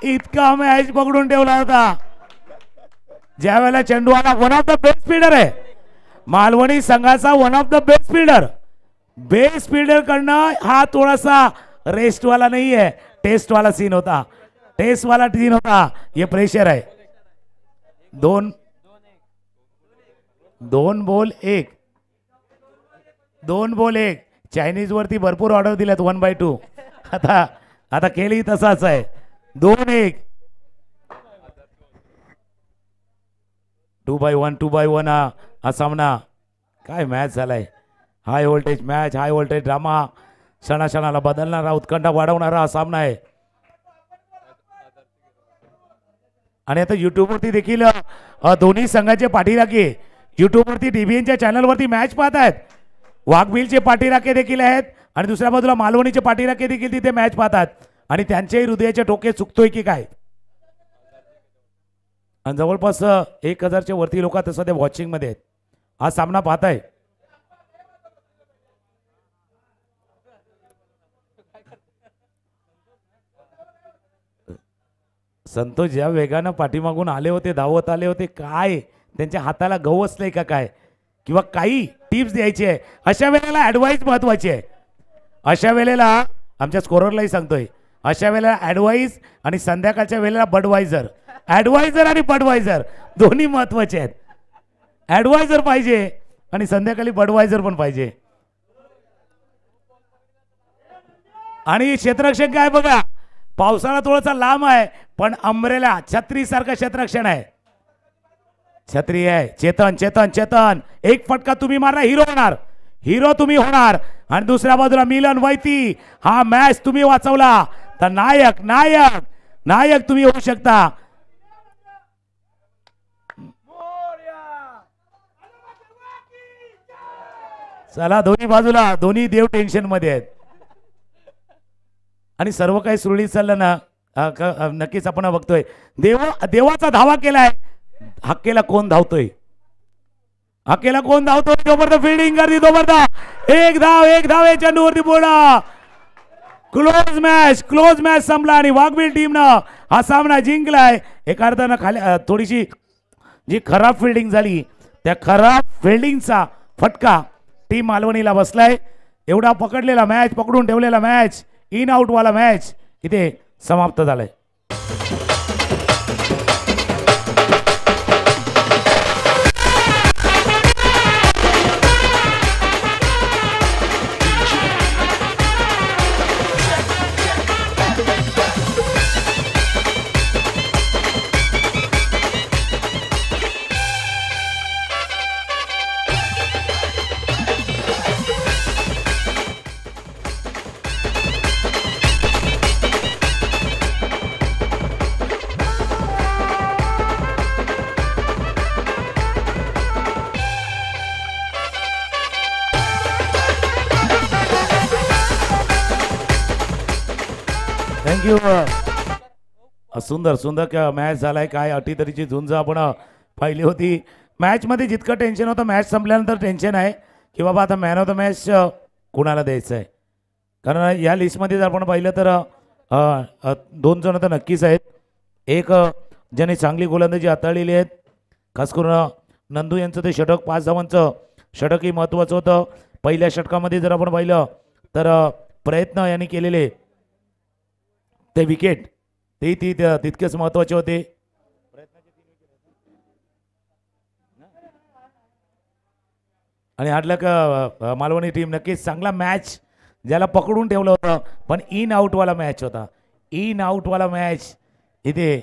इतका मॅच पकडून ठेवला होता. ज्या वेळेला चेंडू आला, one of the best fielder आहे मालवणी संघाचा, one of the best fielder कडनं हा थोडासा रेस्टवाला नाही आहे, टेस्टवाला सीन होता. ये प्रेशर आहे. 2 बॉल 1 चायनीज वरती भरपूर ऑर्डर दिल्यात 1/2. आता केली तसाच आहे. 2-1 2x1 हा सामना. काय मॅच झालाय. High voltage match, high voltage drama, क्षणाक्षणाला बदलणारा, उत्कंठा वाढवणारा हा सामना आहे. आणि आता युट्यूबवरती देखील दोन्ही संघाचे पाठीराखे युट्यूबवरती DBNच्या चॅनलवरती मॅच पाहत आहेत. वाघबिलचे पाठीराखे देखील आहेत आणि दुसऱ्या बाजूला मालवणीचे पाठीराखे देखील तिथे मॅच पाहतात आणि त्यांच्याही हृदयाचे ठोके चुकतोय की काय. आणि जवळपास 1000च्या वरती लोक आता सध्या वॉचिंग मध्ये आहेत. हा सामना पाहताय. संतोष ज्या वेगानं पाठीमागून आले होते, धावत आले होते, काय त्यांच्या हाताला गहू असलंय का काय, किंवा काही टिप्स द्यायची आहे. अशा वेळेला ॲडवाईस महत्वाची आहे. अशा वेळेला आमच्या स्कोररलाही सांगतोय, अशा वेळेला ॲडवाईस आणि संध्याकाळच्या वेळेला बडवायझर. ॲडवायझर आणि बडवायझर दोन्ही महत्वाचे आहेत. ॲडवायझर पाहिजे आणि संध्याकाळी बडवायझर पण पाहिजे. आणि क्षेत्ररक्षण काय बघा, पावसाळा थोडासा लांब आहे पण अम्ब्रेला छत्री सारखं क्षेत्ररक्षण आहे. छत्री आहे. चेतन चेतन चेतन एक फटका तुम्ही मारला, हिरो होणार, हिरो तुम्ही होणार. आणि दुसऱ्या बाजूला मिलन वैती, हा मॅच तुम्ही वाचवला तर नायक नायक नायक तुम्ही होऊ शकता. चला दोन्ही बाजूला दोन्ही देव टेन्शन मध्ये आहेत आणि सर्व काही सुरळीत चाललं ना. नक्कीच आपण बघतोय देवाचा धावा केलाय. हक्केला कोण धावतोय, हक्केला कोण धावतोय. जोपर्यंत फिल्डिंग करते तोपर्यंत एक धाव चेंडूवरती बोला. क्लोज मॅच संपला आणि वाघबील टीमनं हा सामना जिंकलाय. एका अर्थानं खाली थोडीशी जी खराब फिल्डिंग झाली त्या खराब फिल्डिंगचा फटका टीम मालवणीला बसलाय. एवढा पकडलेला मॅच, पकडून ठेवलेला मॅच, इन आउट वाला मॅच इथे समाप्त झालाय. थँक्यू. सुंदर सुंदर मॅच झालाय. काय अटीतरीची झुंज आपण पाहिली होती. मॅच मध्ये जितकं टेन्शन होतं मॅच संपल्यानंतर टेन्शन आहे की बाबा आता मॅन ऑफ द मॅच कुणाला द्यायचं आहे. कारण या लिस्टमध्ये जर आपण पाहिलं तर 2 जण तर नक्कीच आहेत. एक ज्यांनी चांगली गोलंदाजी हाताळलेली आहेत, खास करून नंदू यांचं ते षटक, 5 धावांचं षटकही महत्त्वाचं होतं. पहिल्या षटकामध्ये जर आपण पाहिलं तर प्रयत्न यांनी केलेले ते विकेट तेही तितकेच महत्त्वाचे होते. आणि हाडलं का मालवणी टीम नक्कीच चांगला मॅच ज्याला पकडून ठेवलं होतं, पण इन आउटवाला मॅच होता. इन आउटवाला मॅच इथे